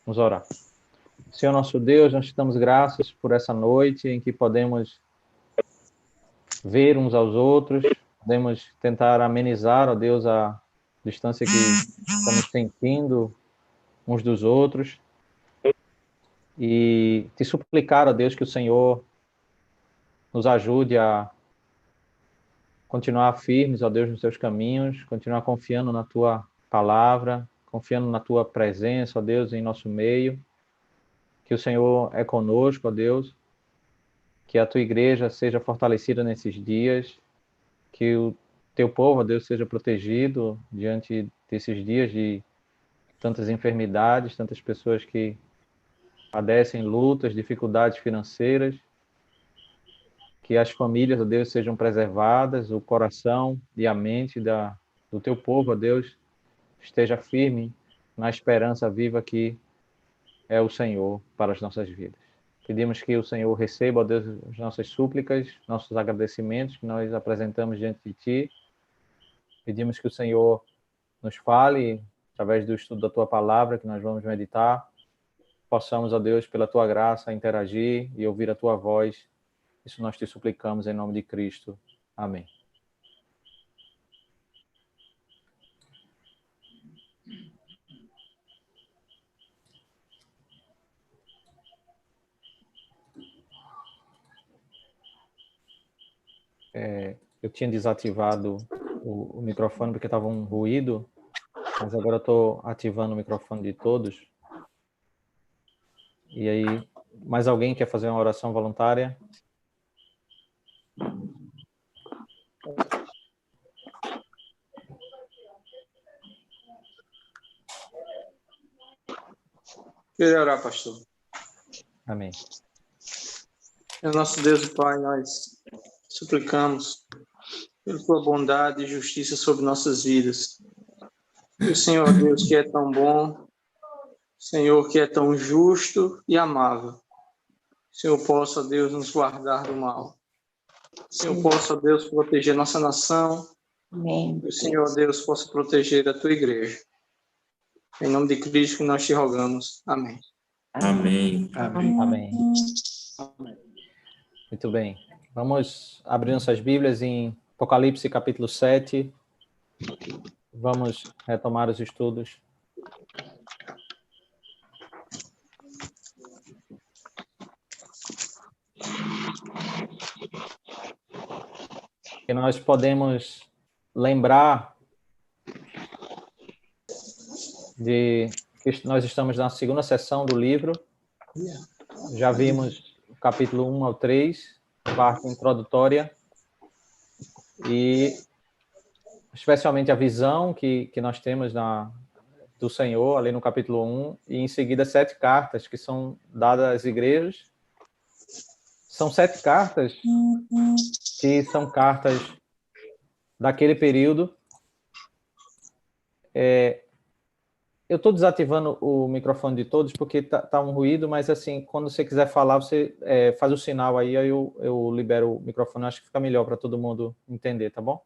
Vamos orar. Senhor nosso Deus, nós te damos graças por essa noite em que podemos ver uns aos outros, podemos tentar amenizar, ó Deus, a distância que estamos sentindo uns dos outros e te suplicar, ó Deus, que o Senhor nos ajude a continuar firmes, ó Deus, nos teus caminhos, continuar confiando na tua palavra, confiando na tua presença, ó Deus, em nosso meio, que o Senhor é conosco, ó Deus, que a tua igreja seja fortalecida nesses dias, que o teu povo, ó Deus, seja protegido diante desses dias de tantas enfermidades, tantas pessoas que padecem lutas, dificuldades financeiras, que as famílias, ó Deus, sejam preservadas, o coração e a mente do teu povo, ó Deus, esteja firme na esperança viva que é o Senhor para as nossas vidas. Pedimos que o Senhor receba, ó Deus, as nossas súplicas, nossos agradecimentos que nós apresentamos diante de Ti. Pedimos que o Senhor nos fale, através do estudo da Tua Palavra, que nós vamos meditar, possamos, ó Deus, pela Tua graça, interagir e ouvir a Tua voz. Isso nós te suplicamos em nome de Cristo. Amém. Eu tinha desativado o microfone porque estava um ruído, mas agora eu estou ativando o microfone de todos. E aí, mais alguém quer fazer uma oração voluntária? Queria orar, pastor. Amém. Nosso Deus e Pai, nós suplicamos pela tua bondade e justiça sobre nossas vidas. E o Senhor Deus que é tão bom, Senhor que é tão justo e amável, Senhor possa, Deus, nos guardar do mal. Senhor possa, Deus, proteger nossa nação. Amém. E o Senhor Deus possa proteger a tua igreja. Em nome de Cristo que nós te rogamos. Amém. Amém. Amém. Amém. Amém. Muito bem. Vamos abrir nossas Bíblias em Apocalipse, capítulo 7. Vamos retomar os estudos. E nós podemos lembrar de que nós estamos na segunda sessão do livro. Já vimos o capítulo 1 ao 3, parte introdutória, e especialmente a visão que nós temos do Senhor, ali no capítulo 1, e em seguida 7 cartas que são dadas às igrejas. São 7 cartas que são cartas daquele período. Eu estou desativando o microfone de todos porque tá um ruído, mas assim, quando você quiser falar, você faz o sinal aí eu libero o microfone. Acho que fica melhor para todo mundo entender, tá bom?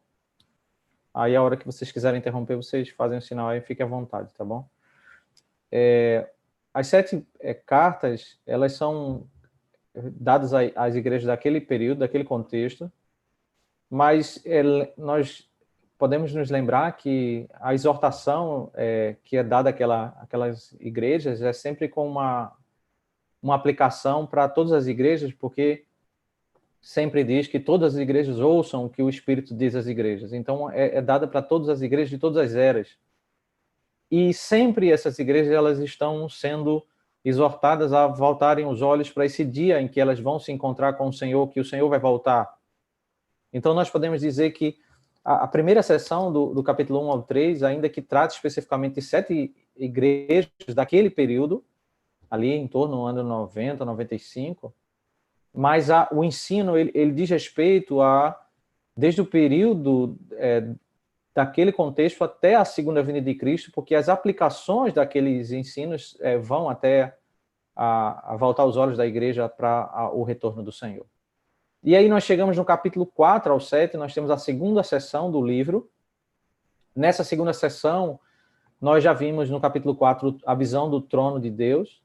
Aí a hora que vocês quiserem interromper, vocês fazem o sinal aí, fiquem à vontade, tá bom? As 7 cartas, elas são dadas às igrejas daquele período, daquele contexto, mas nós podemos nos lembrar que a exortação que é dada àquelas igrejas é sempre com uma aplicação para todas as igrejas, porque sempre diz que todas as igrejas ouçam o que o Espírito diz às igrejas. Então, é dada para todas as igrejas de todas as eras. E sempre essas igrejas elas estão sendo exortadas a voltarem os olhos para esse dia em que elas vão se encontrar com o Senhor, que o Senhor vai voltar. Então, nós podemos dizer que a primeira sessão do capítulo 1 ao 3, ainda que trate especificamente de 7 igrejas daquele período, ali em torno do ano 90, 95, mas o ensino, ele diz respeito desde o período daquele contexto até a segunda vinda de Cristo, porque as aplicações daqueles ensinos vão até a voltar os olhos da igreja para o retorno do Senhor. E aí nós chegamos no capítulo 4 ao 7, nós temos a segunda sessão do livro. Nessa segunda sessão, Nós já vimos no capítulo 4 a visão do trono de Deus.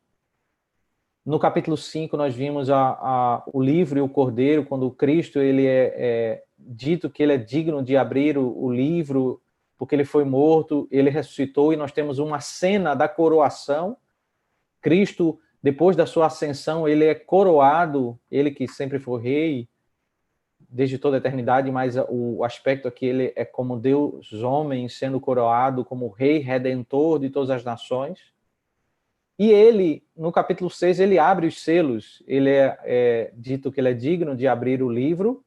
No capítulo 5 nós vimos o livro e o cordeiro, quando Cristo ele é dito que ele é digno de abrir o livro, porque ele foi morto, ele ressuscitou, e nós temos uma cena da coroação. Cristo, depois da sua ascensão, ele é coroado, ele que sempre foi rei, desde toda a eternidade, mas o aspecto aqui, ele é como Deus homem sendo coroado como rei redentor de todas as nações. E ele, no capítulo 6, ele abre os selos, ele é dito que ele é digno de abrir o livro,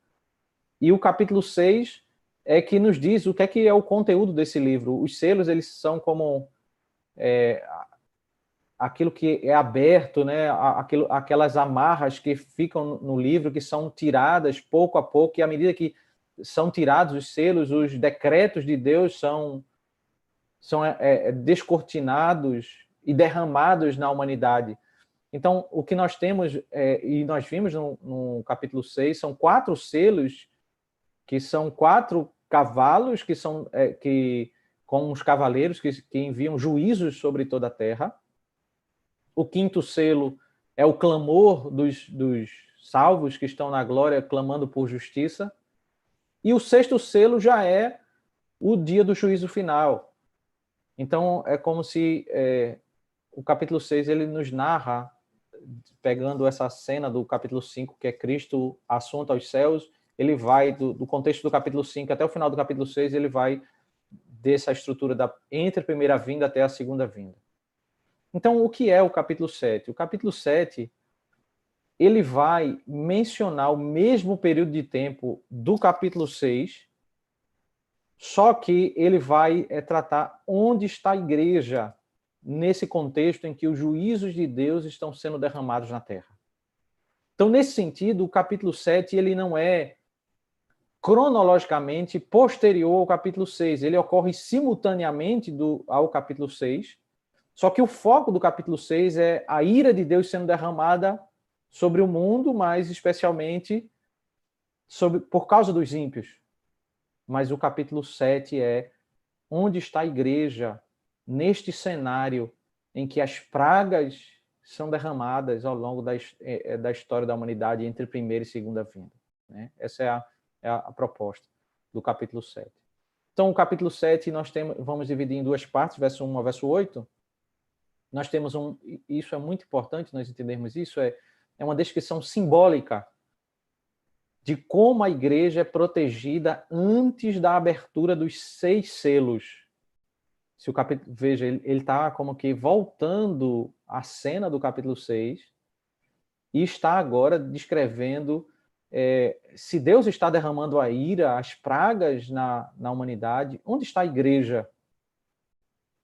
e o capítulo 6 é que nos diz o que é o conteúdo desse livro. Os selos, eles são como aquilo que é aberto, né? Aquelas amarras que ficam no livro, que são tiradas pouco a pouco, e à medida que são tirados os selos, os decretos de Deus são descortinados e derramados na humanidade. Então, o que nós temos, e nós vimos no capítulo 6, são 4 selos, que são 4 cavalos, que são com os cavaleiros que enviam juízos sobre toda a terra. O 5º selo é o clamor dos salvos que estão na glória, clamando por justiça. E o 6º selo já é o dia do juízo final. Então, é como se o capítulo 6 ele nos narra, pegando essa cena do capítulo 5, que é Cristo assunto aos céus, ele vai, do contexto do capítulo 5 até o final do capítulo 6, ele vai dessa estrutura entre a primeira vinda até a segunda vinda. Então, o que é o capítulo 7? O capítulo 7, ele vai mencionar o mesmo período de tempo do capítulo 6, só que ele vai tratar onde está a igreja nesse contexto em que os juízos de Deus estão sendo derramados na terra. Então, nesse sentido, o capítulo 7 ele não é cronologicamente posterior ao capítulo 6. Ele ocorre simultaneamente ao capítulo 6, só que o foco do capítulo 6 é a ira de Deus sendo derramada sobre o mundo, mas especialmente por causa dos ímpios. Mas o capítulo 7 é onde está a igreja neste cenário em que as pragas são derramadas ao longo da história da humanidade entre primeira e segunda vinda. Né? Essa é a proposta do capítulo 7. Então, o capítulo 7 vamos dividir em 2 partes, verso 1 ao verso 8. Nós temos isso é muito importante nós entendermos isso, é uma descrição simbólica de como a igreja é protegida antes da abertura dos 6 selos. Se o capítulo, veja, ele está como que voltando à cena do capítulo 6 e está agora descrevendo se Deus está derramando a ira, as pragas na humanidade, onde está a igreja?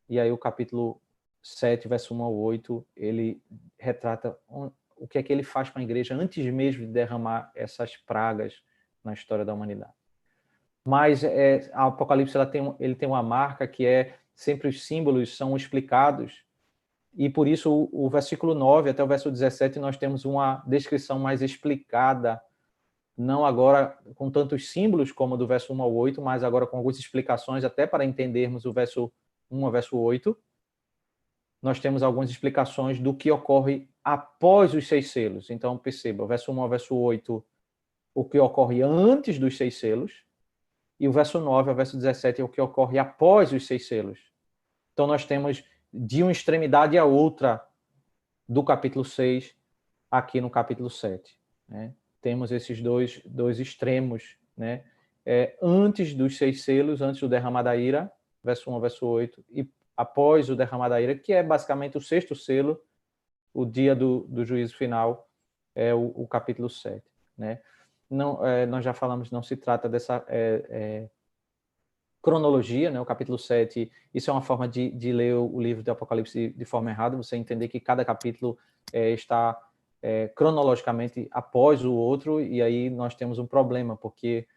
E aí o capítulo 7, verso 1 ao 8, ele retrata o que é que ele faz com a igreja antes mesmo de derramar essas pragas na história da humanidade. Mas a Apocalipse ele tem uma marca que sempre os símbolos são explicados, e por isso o versículo 9 até o verso 17 nós temos uma descrição mais explicada, não agora com tantos símbolos como do verso 1 ao 8, mas agora com algumas explicações até para entendermos o verso 1 ao verso 8. Nós temos algumas explicações do que ocorre após os 6 selos. Então, perceba, o verso 1 ao verso 8, o que ocorre antes dos 6 selos, e o verso 9 ao verso 17 é o que ocorre após os 6 selos. Então, nós temos de uma extremidade à outra do capítulo 6, aqui no capítulo 7. Né? Temos esses dois extremos, né? Antes dos 6 selos, antes do derramar da ira, verso 1 ao verso 8, e após o derramar da ira, que é basicamente o 6º selo, o dia do juízo final, é o capítulo 7. Né? Não, nós já falamos, não se trata dessa cronologia, né? O capítulo 7, isso é uma forma de ler o livro do Apocalipse de forma errada, você entender que cada capítulo está cronologicamente após o outro, e aí nós temos um problema, porque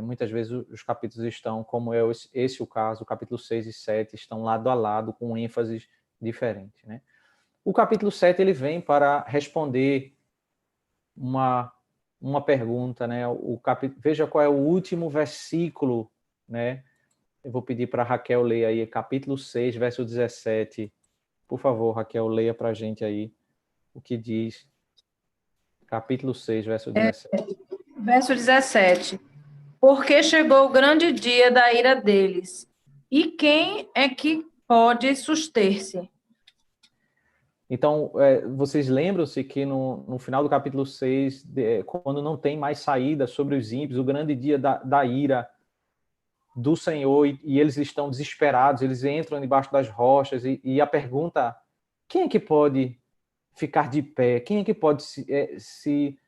muitas vezes os capítulos estão, como é esse o caso, o capítulo 6 e 7 estão lado a lado, com ênfases diferentes. Né? O capítulo 7 ele vem para responder uma pergunta. Né? Veja qual é o último versículo, né, Eu vou pedir para a Raquel ler aí, capítulo 6, verso 17. Por favor, Raquel, leia para a gente aí o que diz. Capítulo 6, verso 17. Verso 17. Porque chegou o grande dia da ira deles. E quem é que pode suster-se? Então, vocês lembram-se que no final do capítulo 6, quando não tem mais saída sobre os ímpios, o grande dia da ira do Senhor, e eles estão desesperados, eles entram debaixo das rochas, e a pergunta, quem é que pode ficar de pé? Quem é que pode se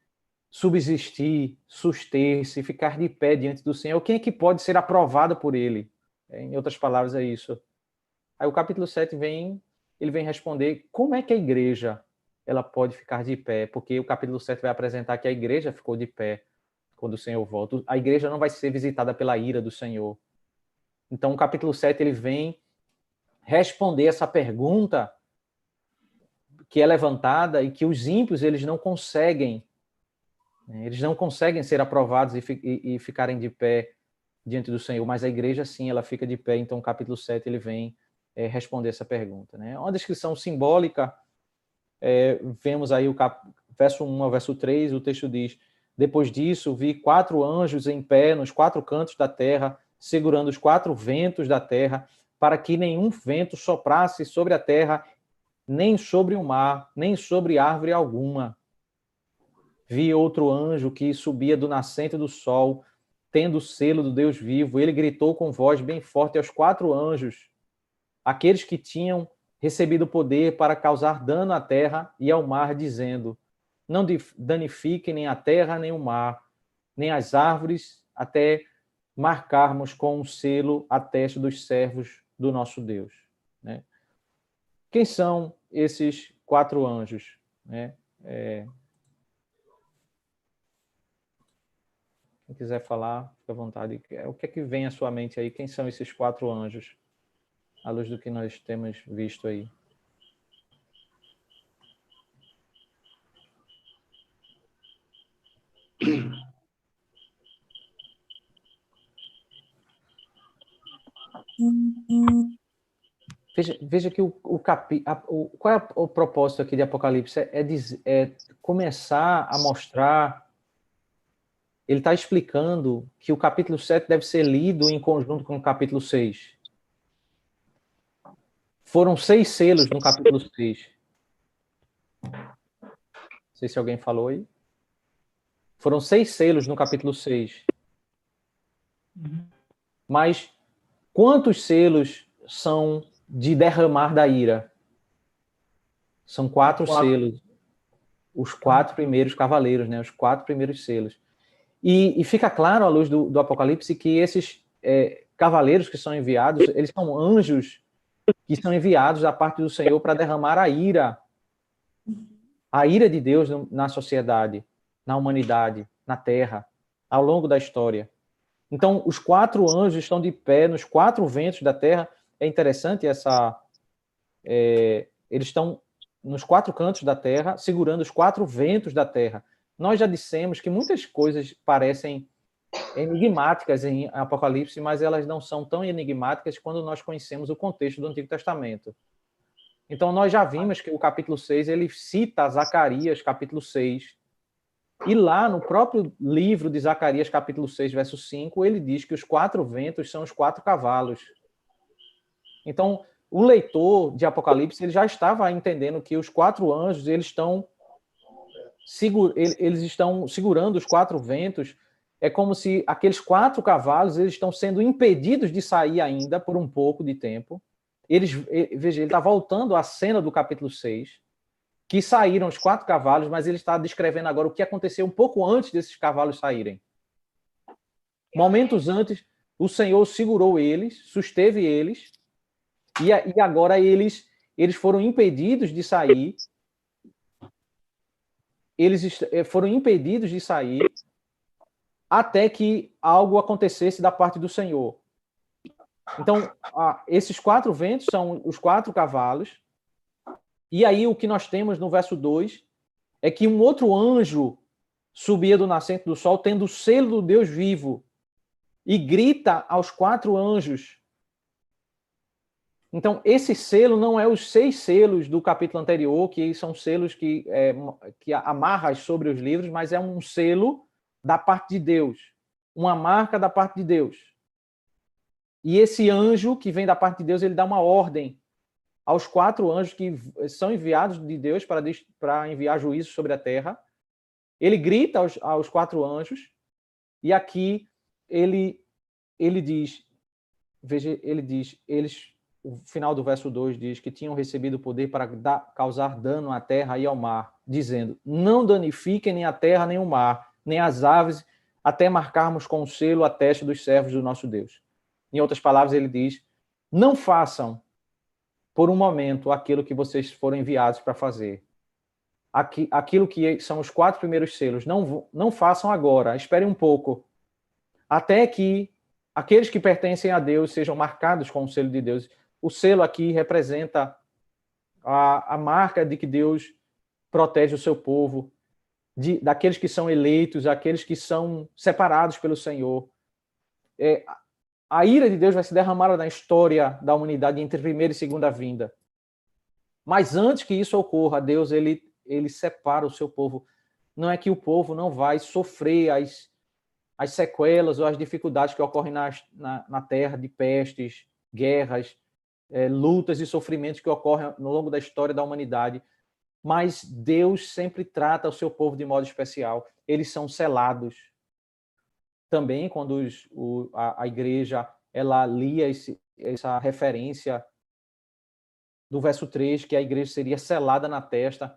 subsistir, suster-se, ficar de pé diante do Senhor? Quem é que pode ser aprovado por Ele? Em outras palavras, é isso. Aí o capítulo 7 ele vem responder como é que a igreja ela pode ficar de pé, porque o capítulo 7 vai apresentar que a igreja ficou de pé quando o Senhor volta. A igreja não vai ser visitada pela ira do Senhor. Então o capítulo 7 ele vem responder essa pergunta que é levantada e que os ímpios eles não conseguem ser aprovados e ficarem de pé diante do Senhor, mas a igreja sim, ela fica de pé. Então o capítulo 7 ele vem responder essa pergunta, né? Uma descrição simbólica, vemos aí o verso 1 ao verso 3, o texto diz: depois disso, vi 4 anjos em pé nos 4 cantos da terra, segurando os 4 ventos da terra, para que nenhum vento soprasse sobre a terra, nem sobre o mar, nem sobre árvore alguma. Vi outro anjo que subia do nascente do sol, tendo o selo do Deus vivo. Ele gritou com voz bem forte aos 4 anjos, aqueles que tinham recebido poder para causar dano à terra e ao mar, dizendo: não danifiquem nem a terra, nem o mar, nem as árvores, até marcarmos com um selo a testa dos servos do nosso Deus. Né? Quem são esses 4 anjos? Né? Quem quiser falar, fica à vontade. O que é que vem à sua mente aí? Quem são esses 4 anjos? À luz do que nós temos visto aí. Veja que qual é o propósito aqui de Apocalipse? É começar a mostrar. Ele está explicando que o capítulo 7 deve ser lido em conjunto com o capítulo 6. Foram 6 selos no capítulo 6. Não sei se alguém falou aí. Foram 6 selos no capítulo 6. Mas quantos selos são de derramar da ira? São 4 selos. Os 4 primeiros cavaleiros, né? Os 4 primeiros selos. E fica claro, à luz do Apocalipse, que esses cavaleiros que são enviados, eles são anjos que são enviados da parte do Senhor para derramar a ira de Deus na sociedade, na humanidade, na terra, ao longo da história. Então, os 4 anjos estão de pé nos 4 ventos da terra. É interessante eles estão nos 4 cantos da terra, segurando os 4 ventos da terra. Nós já dissemos que muitas coisas parecem enigmáticas em Apocalipse, mas elas não são tão enigmáticas quando nós conhecemos o contexto do Antigo Testamento. Então, nós já vimos que o capítulo 6, ele cita Zacarias, capítulo 6, e lá no próprio livro de Zacarias, capítulo 6, verso 5, ele diz que os 4 ventos são os 4 cavalos. Então, o leitor de Apocalipse ele já estava entendendo que os 4 anjos eles estão segurando os 4 ventos. É como se aqueles 4 cavalos eles estão sendo impedidos de sair ainda por um pouco de tempo. Veja, ele está voltando à cena do capítulo 6, que saíram os 4 cavalos, mas ele está descrevendo agora o que aconteceu um pouco antes desses cavalos saírem. Momentos antes, o Senhor segurou eles, susteve eles, e agora eles foram impedidos de sair. Eles foram impedidos de sair até que algo acontecesse da parte do Senhor. Então, esses 4 ventos são os 4 cavalos. E aí o que nós temos no verso 2 é que um outro anjo subia do nascente do sol, tendo o selo do Deus vivo, e grita aos 4 anjos Então, esse selo não é os 6 selos do capítulo anterior, que são selos que amarram sobre os livros, mas é um selo da parte de Deus, uma marca da parte de Deus. E esse anjo que vem da parte de Deus, ele dá uma ordem aos 4 anjos que são enviados de Deus para enviar juízo sobre a terra. Ele grita aos 4 anjos, e aqui ele diz, veja, ele diz, o final do verso 2 diz que tinham recebido o poder para causar dano à terra e ao mar, dizendo, não danifiquem nem a terra nem o mar, nem as aves, até marcarmos com o selo a testa dos servos do nosso Deus. Em outras palavras, ele diz, não façam por um momento aquilo que vocês foram enviados para fazer. Aquilo que são os 4 primeiros selos, não façam agora, esperem um pouco, até que aqueles que pertencem a Deus sejam marcados com o selo de Deus. O selo aqui representa a marca de que Deus protege o seu povo, daqueles que são eleitos, aqueles que são separados pelo Senhor. A ira de Deus vai se derramar na história da humanidade entre primeira e segunda vinda. Mas antes que isso ocorra, Deus ele separa o seu povo. Não é que o povo não vai sofrer as sequelas ou as dificuldades que ocorrem na terra, de pestes, guerras, lutas e sofrimentos que ocorrem no longo da história da humanidade. Mas Deus sempre trata o seu povo de modo especial. Eles são selados. Também, quando a igreja ela lia essa referência do verso 3, que a igreja seria selada na testa,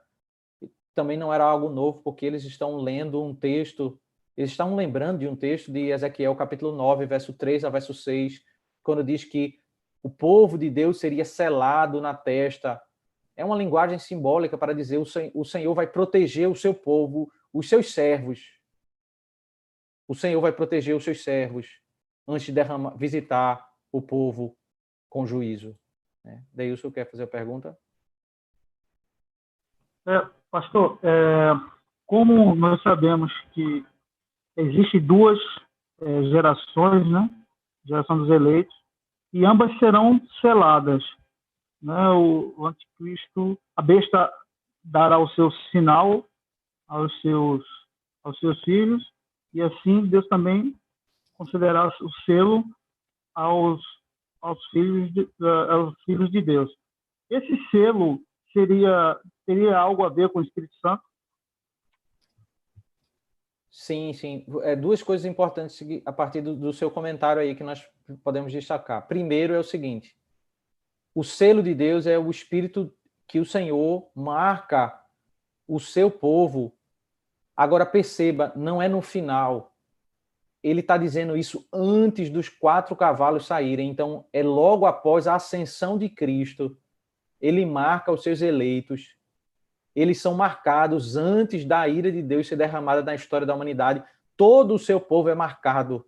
também não era algo novo, porque eles estão lendo um texto, eles estão lembrando de um texto de Ezequiel, capítulo 9, verso 3 a verso 6, quando diz que o povo de Deus seria selado na testa. É uma linguagem simbólica para dizer o Senhor vai proteger o seu povo, os seus servos. O Senhor vai proteger os seus servos antes de visitar o povo com juízo. Deilson, quer fazer a pergunta? Pastor, como nós sabemos que existem 2 gerações, né? Geração dos eleitos, e ambas serão seladas. Né? O anticristo, a besta dará o seu sinal aos seus filhos, e assim Deus também considerará o selo aos filhos de Deus. Esse selo teria algo a ver com o Espírito Santo? Sim. 2 coisas importantes a partir do seu comentário aí que nós podemos destacar. Primeiro é o seguinte, o selo de Deus é o Espírito que o Senhor marca o seu povo. Agora perceba, não é no final. Ele está dizendo isso antes dos 4 cavalos saírem. Então, é logo após a ascensão de Cristo. Ele marca os seus eleitos. Eles são marcados antes da ira de Deus ser derramada na história da humanidade. Todo o seu povo é marcado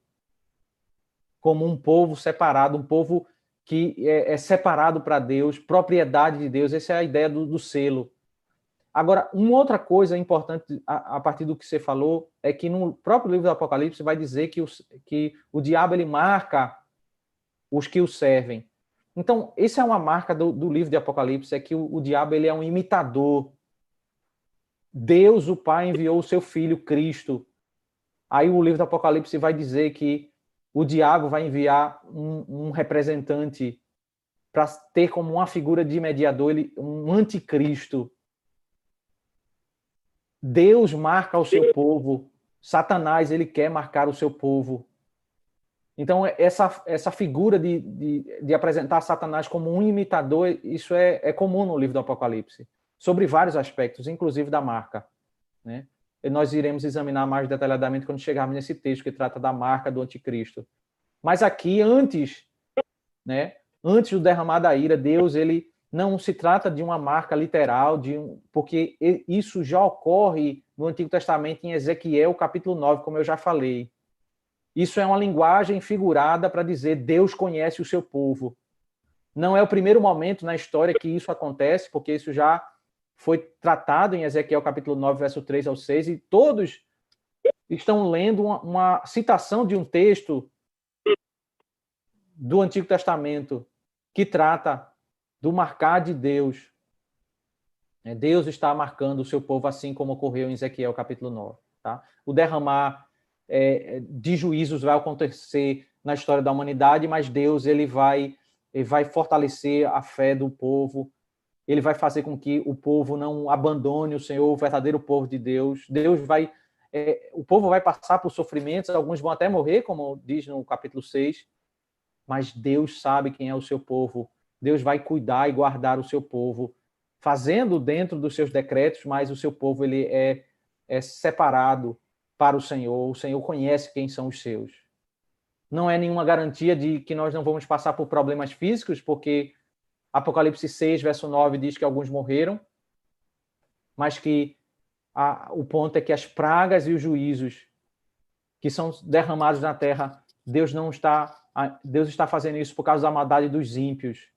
como um povo separado, um povo que é separado para Deus, propriedade de Deus. Essa é a ideia do selo. Agora, uma outra coisa importante a partir do que você falou é que no próprio livro do Apocalipse vai dizer que o diabo ele marca os que o servem. Então, essa é uma marca do livro de Apocalipse, é que o diabo ele é um imitador. Deus, o Pai, enviou o seu Filho, Cristo. Aí o livro do Apocalipse vai dizer que o diabo vai enviar um representante para ter como uma figura de mediador, um anticristo. Deus marca o seu povo. Satanás, ele quer marcar o seu povo. Então, essa figura de apresentar Satanás como um imitador, isso é comum no livro do Apocalipse, sobre vários aspectos, inclusive da marca. Né? E nós iremos examinar mais detalhadamente quando chegarmos nesse texto que trata da marca do anticristo. Mas aqui, antes do derramar da ira, Deus, ele não se trata de uma marca literal, porque isso já ocorre no Antigo Testamento, em Ezequiel, capítulo 9, como eu já falei. Isso é uma linguagem figurada para dizer Deus conhece o seu povo. Não é o primeiro momento na história que isso acontece, porque isso já foi tratado em Ezequiel capítulo 9, verso 3 ao 6, e todos estão lendo uma citação de um texto do Antigo Testamento que trata do marcar de Deus. Deus está marcando o seu povo, assim como ocorreu em Ezequiel capítulo 9. Tá? O derramar de juízos vai acontecer na história da humanidade, mas Deus ele vai fortalecer a fé do povo, ele vai fazer com que o povo não abandone o Senhor, o verdadeiro povo de Deus. O povo vai passar por sofrimentos, alguns vão até morrer, como diz no capítulo 6, mas Deus sabe quem é o seu povo. Deus vai cuidar e guardar o seu povo, fazendo dentro dos seus decretos, mas o seu povo ele é separado para o Senhor conhece quem são os seus. Não é nenhuma garantia de que nós não vamos passar por problemas físicos, porque Apocalipse 6, verso 9, diz que alguns morreram, mas que o ponto é que as pragas e os juízos que são derramados na terra, Deus está fazendo isso por causa da maldade dos ímpios,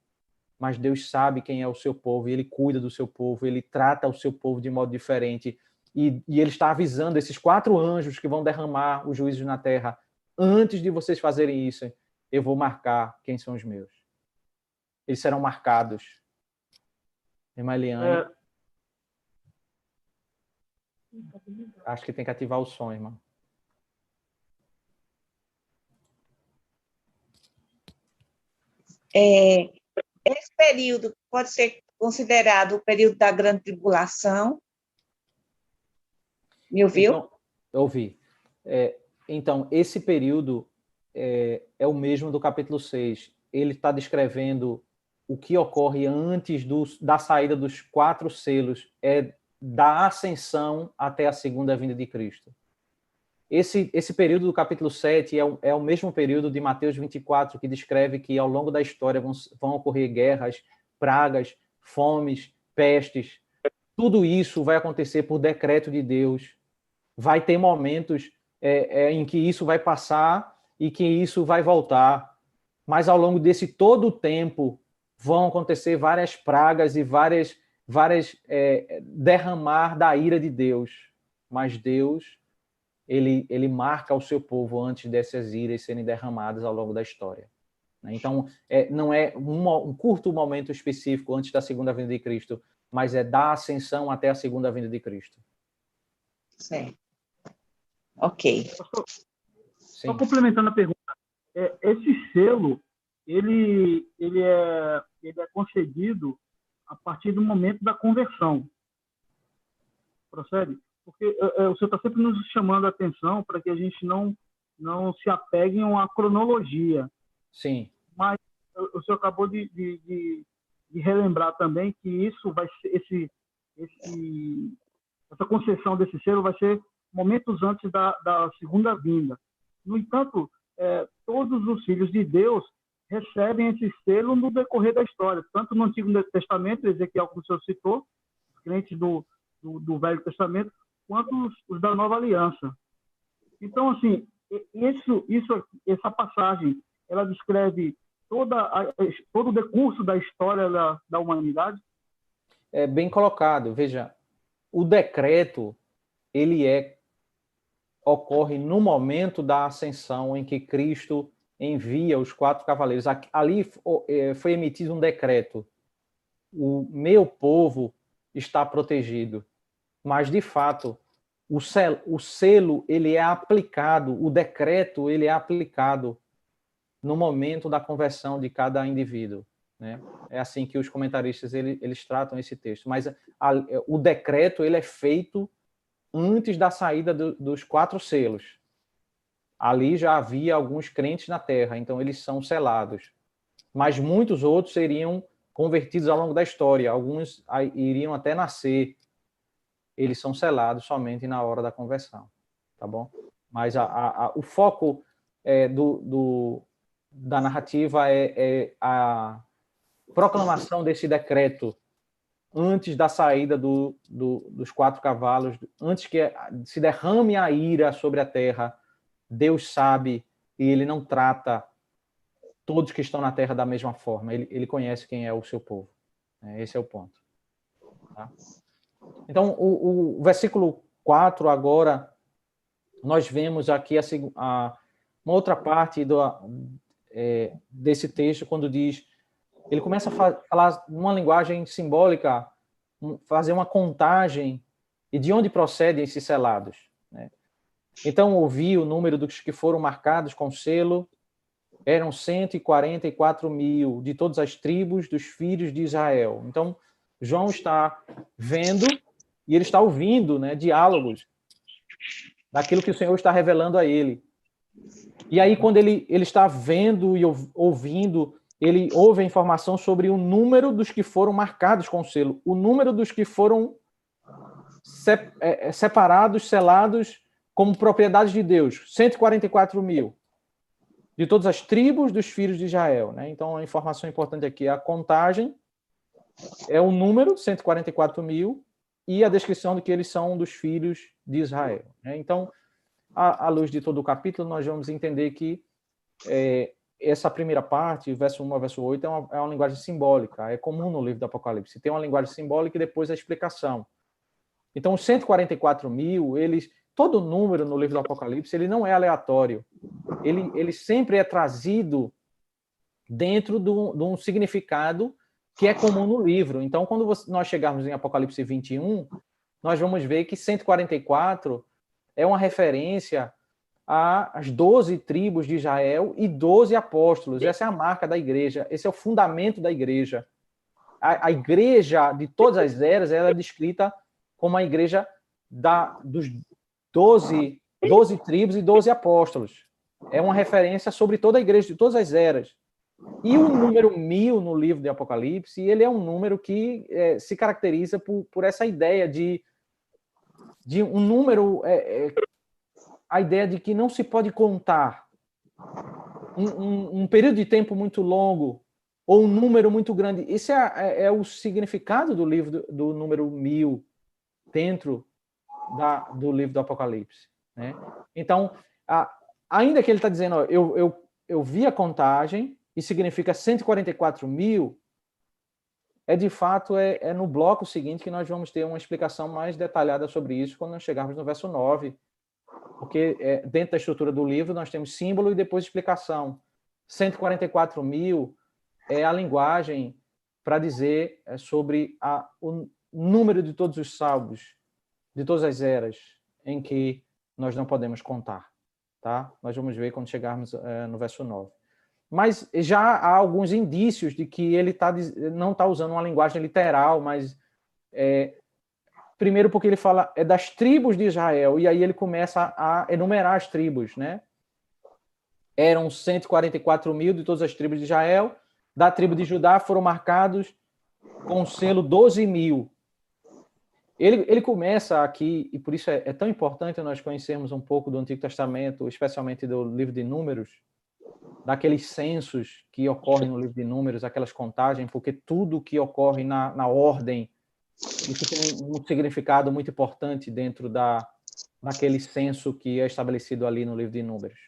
mas Deus sabe quem é o seu povo, e ele cuida do seu povo, ele trata o seu povo de modo diferente, e ele está avisando esses 4 anjos que vão derramar os juízos na terra: antes de vocês fazerem isso, eu vou marcar quem são os meus. Eles serão marcados. Irmã Eliane. Acho que tem que ativar o som, irmã. Esse período pode ser considerado o período da grande tribulação? Me ouviu? Então, eu ouvi. Então, esse período é o mesmo do capítulo 6. Ele está descrevendo o que ocorre antes da saída dos 4 selos, da ascensão até a segunda vinda de Cristo. Esse período do capítulo 7 é o mesmo período de Mateus 24, que descreve que ao longo da história vão ocorrer guerras, pragas, fomes, pestes. Tudo isso vai acontecer por decreto de Deus. Vai ter momentos em que isso vai passar e que isso vai voltar. Mas ao longo desse todo o tempo vão acontecer várias pragas e várias derramar da ira de Deus. Mas Deus ele marca o seu povo antes dessas iras serem derramadas ao longo da história. Então, não é um curto momento específico antes da segunda vinda de Cristo, mas é da ascensão até a segunda vinda de Cristo. Certo. Ok. Só complementando a pergunta, esse selo, ele é concedido a partir do momento da conversão. Procede? Porque o senhor está sempre nos chamando a atenção para que a gente não se apegue a uma cronologia. Sim. Mas o senhor acabou de relembrar também que isso vai ser essa concessão desse selo vai ser momentos antes da segunda vinda. No entanto, todos os filhos de Deus recebem esse selo no decorrer da história, tanto no Antigo Testamento, Ezequiel, como o senhor citou, os crentes do Velho Testamento, quanto os da Nova Aliança. Então, assim, essa passagem, ela descreve todo o decurso da história da humanidade? É bem colocado. Veja, o decreto, ele ocorre no momento da ascensão em que Cristo envia os 4 cavaleiros. Ali foi emitido um decreto. O meu povo está protegido. Mas, de fato, o selo ele é aplicado, o decreto ele é aplicado no momento da conversão de cada indivíduo. Né? É assim que os comentaristas eles tratam esse texto. Mas o decreto ele é feito antes da saída dos 4 selos. Ali já havia alguns crentes na terra, então eles são selados. Mas muitos outros seriam convertidos ao longo da história. Alguns iriam até nascer. Eles são selados somente na hora da conversão, tá bom? Mas o foco da narrativa é a proclamação desse decreto antes da saída dos 4 cavalos, antes que se derrame a ira sobre a terra. Deus sabe e ele não trata todos que estão na terra da mesma forma. Ele conhece quem é o seu povo. Esse é o ponto. Tá? Então, o versículo 4 agora, nós vemos aqui uma outra parte desse texto, quando diz: ele começa a falar uma linguagem simbólica, fazer uma contagem e de onde procedem esses selados, né? Então, ouvi o número dos que foram marcados com selo, eram 144.000 de todas as tribos dos filhos de Israel. Então, João está vendo e ele está ouvindo, né, diálogos daquilo que o Senhor está revelando a ele. E aí, quando ele está vendo e ouvindo, ele ouve a informação sobre o número dos que foram marcados com selo, o número dos que foram separados, selados como propriedade de Deus, 144.000 de todas as tribos dos filhos de Israel, né? Então, a informação importante aqui é a contagem, é o número, 144.000, e a descrição de que eles são dos filhos de Israel, né? Então, à luz de todo o capítulo, nós vamos entender que essa primeira parte, verso 1 a verso 8, é uma linguagem simbólica, é comum no livro do Apocalipse. Tem uma linguagem simbólica e depois a explicação. Então, os 144.000, todo número no livro do Apocalipse, ele não é aleatório. Ele sempre é trazido dentro de um significado que é comum no livro. Então, quando nós chegarmos em Apocalipse 21, nós vamos ver que 144 é uma referência às 12 tribos de Israel e 12 apóstolos. Essa é a marca da igreja, esse é o fundamento da igreja. A igreja de todas as eras, ela é descrita como a igreja dos 12 tribos e 12 apóstolos. É uma referência sobre toda a igreja de todas as eras. E o número 1000 no livro de Apocalipse, ele é um número que se caracteriza por essa ideia de um número, a ideia de que não se pode contar um período de tempo muito longo ou um número muito grande. Esse é o significado do livro do número 1000 dentro do livro do Apocalipse, né? Então, ainda que ele está dizendo, ó, eu vi a contagem e significa 144.000, de fato, no bloco seguinte que nós vamos ter uma explicação mais detalhada sobre isso quando nós chegarmos no verso 9, porque dentro da estrutura do livro nós temos símbolo e depois explicação. 144.000 é a linguagem para dizer sobre o número de todos os salvos, de todas as eras em que nós não podemos contar, tá? Nós vamos ver quando chegarmos no verso 9. Mas já há alguns indícios de que ele não está usando uma linguagem literal, mas primeiro porque ele fala das tribos de Israel, e aí ele começa a enumerar as tribos, né? Eram 144.000 de todas as tribos de Israel, da tribo de Judá foram marcados com o selo 12.000. Ele começa aqui, e por isso é tão importante nós conhecermos um pouco do Antigo Testamento, especialmente do livro de Números, daqueles censos que ocorrem no livro de Números, aquelas contagens, porque tudo que ocorre na ordem, isso tem um significado muito importante dentro daquele censo que é estabelecido ali no livro de Números.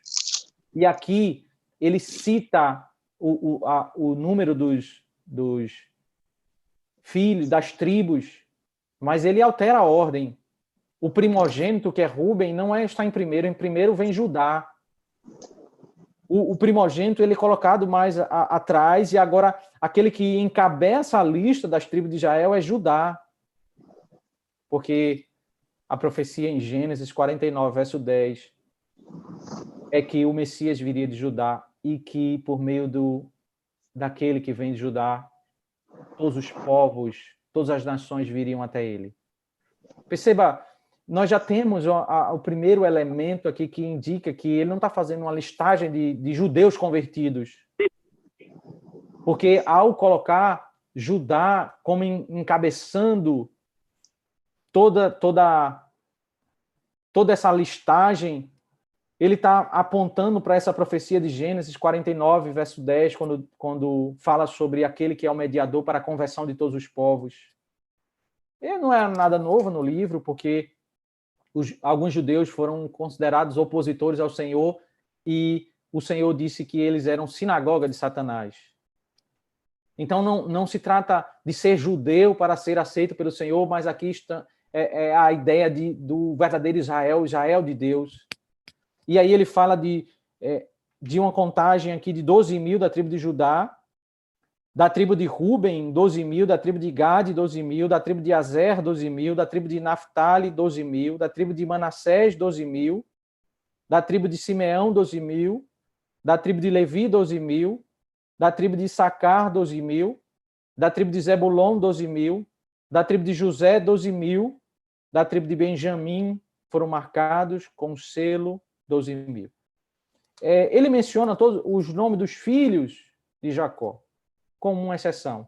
E aqui ele cita o número dos filhos, das tribos, mas ele altera a ordem. O primogênito, que é Rúben, não está em primeiro vem Judá. O primogênito ele é colocado mais atrás, e agora aquele que encabeça a lista das tribos de Israel é Judá. Porque a profecia em Gênesis 49, verso 10, é que o Messias viria de Judá e que por meio daquele que vem de Judá, todos os povos, todas as nações viriam até ele. Perceba, nós já temos o primeiro elemento aqui que indica que ele não está fazendo uma listagem de judeus convertidos. Porque ao colocar Judá como encabeçando toda essa listagem, ele está apontando para essa profecia de Gênesis 49, verso 10, quando fala sobre aquele que é o mediador para a conversão de todos os povos. E não é nada novo no livro, porque alguns judeus foram considerados opositores ao Senhor e o Senhor disse que eles eram sinagoga de Satanás. Então, não se trata de ser judeu para ser aceito pelo Senhor, mas aqui está a ideia do verdadeiro Israel, Israel de Deus. E aí ele fala de uma contagem aqui de 12.000 da tribo de Judá, Da tribo de Ruben, 12.000. Da tribo de Gade, 12.000. Da tribo de Azer, 12.000. Da tribo de Naftali, 12.000. Da tribo de Manassés, 12.000. Da tribo de Simeão, 12.000. Da tribo de Levi, 12.000. Da tribo de Issacar, 12.000. Da tribo de Zebulon, 12.000. Da tribo de José, 12.000. Da tribo de Benjamim foram marcados com selo 12.000. Ele menciona todos os nomes dos filhos de Jacó, com uma exceção.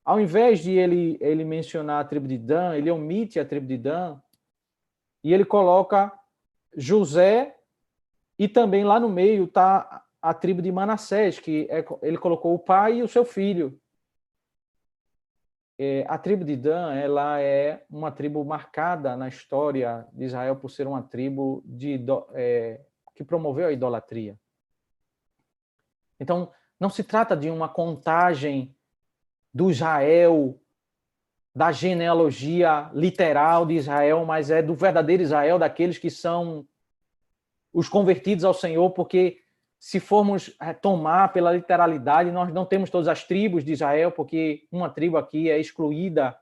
Ao invés de ele mencionar a tribo de Dan, ele omite a tribo de Dan e ele coloca José, e também lá no meio está a tribo de Manassés, que ele colocou o pai e o seu filho. A tribo de Dan, ela é uma tribo marcada na história de Israel por ser uma tribo que promoveu a idolatria. Então, não se trata de uma contagem do Israel, da genealogia literal de Israel, mas é do verdadeiro Israel, daqueles que são os convertidos ao Senhor, porque se formos tomar pela literalidade, nós não temos todas as tribos de Israel, porque uma tribo aqui é excluída,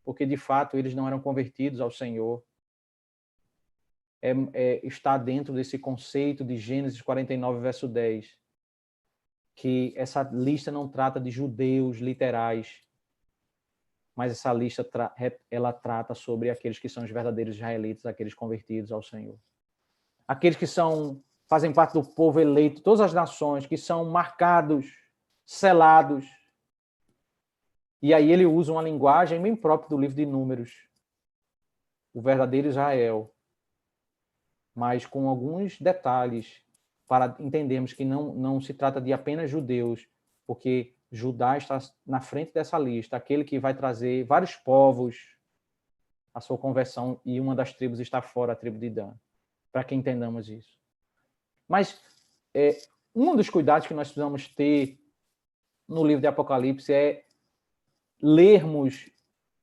porque de fato eles não eram convertidos ao Senhor. Está dentro desse conceito de Gênesis 49, verso 10, que essa lista não trata de judeus literais, mas essa lista ela trata sobre aqueles que são os verdadeiros israelitas, aqueles convertidos ao Senhor. Aqueles que fazem parte do povo eleito, todas as nações que são marcados, selados. E aí ele usa uma linguagem bem própria do livro de Números, o verdadeiro Israel, mas com alguns detalhes para entendermos que não se trata de apenas judeus, porque Judá está na frente dessa lista, aquele que vai trazer vários povos à sua conversão, e uma das tribos está fora, a tribo de Dan, para que entendamos isso. Mas um dos cuidados que nós precisamos ter no livro de Apocalipse é lermos,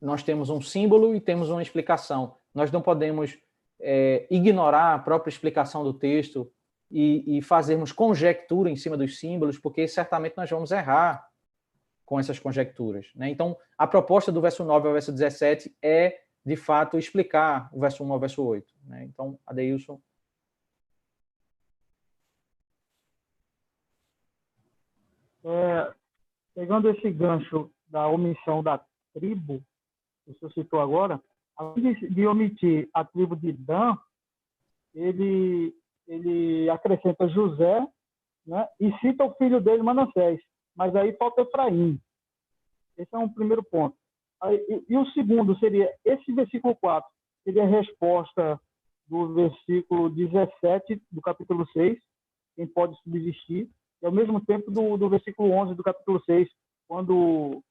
nós temos um símbolo e temos uma explicação. Nós não podemos ignorar a própria explicação do texto e fazermos conjectura em cima dos símbolos, porque certamente nós vamos errar com essas conjecturas, né? Então, a proposta do verso 9 ao verso 17 é, de fato, explicar o verso 1 ao verso 8. Né? Então, Adeilson. Pegando esse gancho da omissão da tribo, que você citou agora, além de omitir a tribo de Dan, ele acrescenta José, né, e cita o filho dele, Manassés, mas aí falta Efraim. Esse é um primeiro ponto. E o segundo seria, esse versículo 4, seria a resposta do versículo 17 do capítulo 6, quem pode subsistir, e ao mesmo tempo do versículo 11 do capítulo 6, quando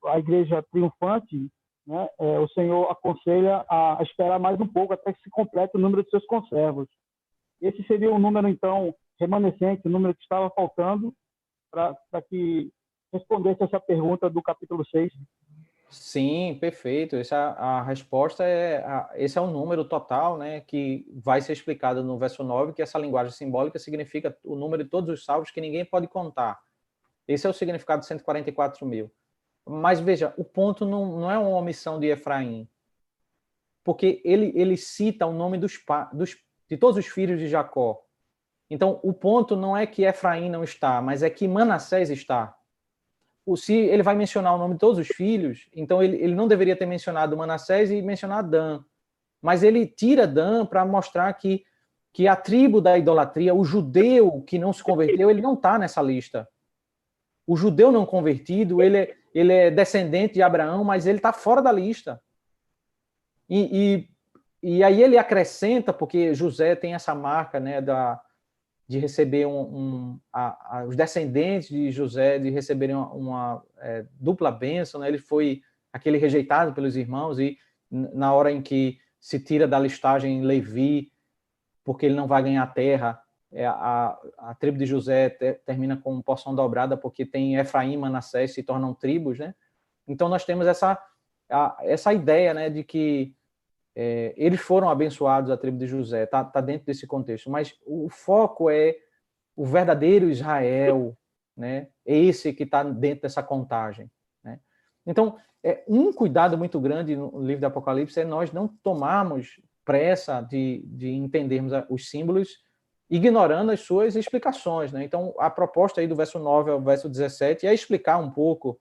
a igreja triunfante, né, o Senhor aconselha a esperar mais um pouco até que se complete o número de seus conservos. Esse seria o número, então, remanescente, o número que estava faltando para que respondesse essa pergunta do capítulo 6. Sim, perfeito. A resposta esse é o número total, né, que vai ser explicado no verso 9, que essa linguagem simbólica significa o número de todos os salvos que ninguém pode contar. Esse é o significado de 144.000. Mas veja, o ponto não é uma omissão de Efraim, porque ele cita o nome de todos os filhos de Jacó. Então, o ponto não é que Efraim não está, mas é que Manassés está. Se ele vai mencionar o nome de todos os filhos, então ele não deveria ter mencionado Manassés e mencionar Dan. Mas ele tira Dan para mostrar que a tribo da idolatria, o judeu que não se converteu, ele não está nessa lista. O judeu não convertido, ele é descendente de Abraão, mas ele está fora da lista. E aí ele acrescenta, porque José tem essa marca, né, de receber os descendentes de José, de receberem uma dupla bênção, né? Ele foi aquele rejeitado pelos irmãos, e na hora em que se tira da listagem Levi, porque ele não vai ganhar terra, a tribo de José termina com porção dobrada, porque tem Efraim e Manassés, se tornam tribos, né? Então nós temos essa ideia, né, de que eles foram abençoados, a tribo de José, está dentro desse contexto, mas o foco é o verdadeiro Israel, né? Esse que está dentro dessa contagem, né? Então, um cuidado muito grande no livro do Apocalipse é nós não tomarmos pressa de entendermos os símbolos, ignorando as suas explicações, né? Então, a proposta aí do verso 9 ao verso 17 é explicar um pouco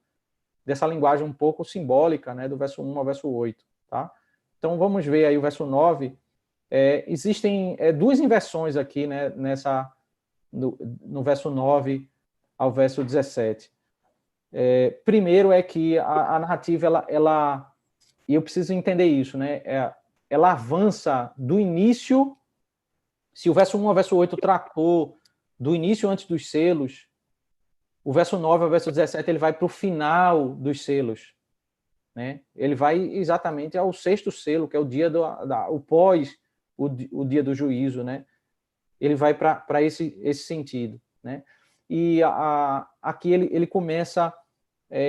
dessa linguagem um pouco simbólica, né? Do verso 1 ao verso 8, tá? Então, vamos ver aí o verso 9. Existem duas inversões aqui, né? No verso 9 ao verso 17. Primeiro é que a narrativa, e eu preciso entender isso, né? Ela avança do início. Se o verso 1 ao verso 8 tratou do início antes dos selos, o verso 9 ao verso 17 ele vai para o final dos selos, né? Ele vai exatamente ao sexto selo, que é o dia o dia do juízo, né? Ele vai para esse sentido, né? E aqui ele começa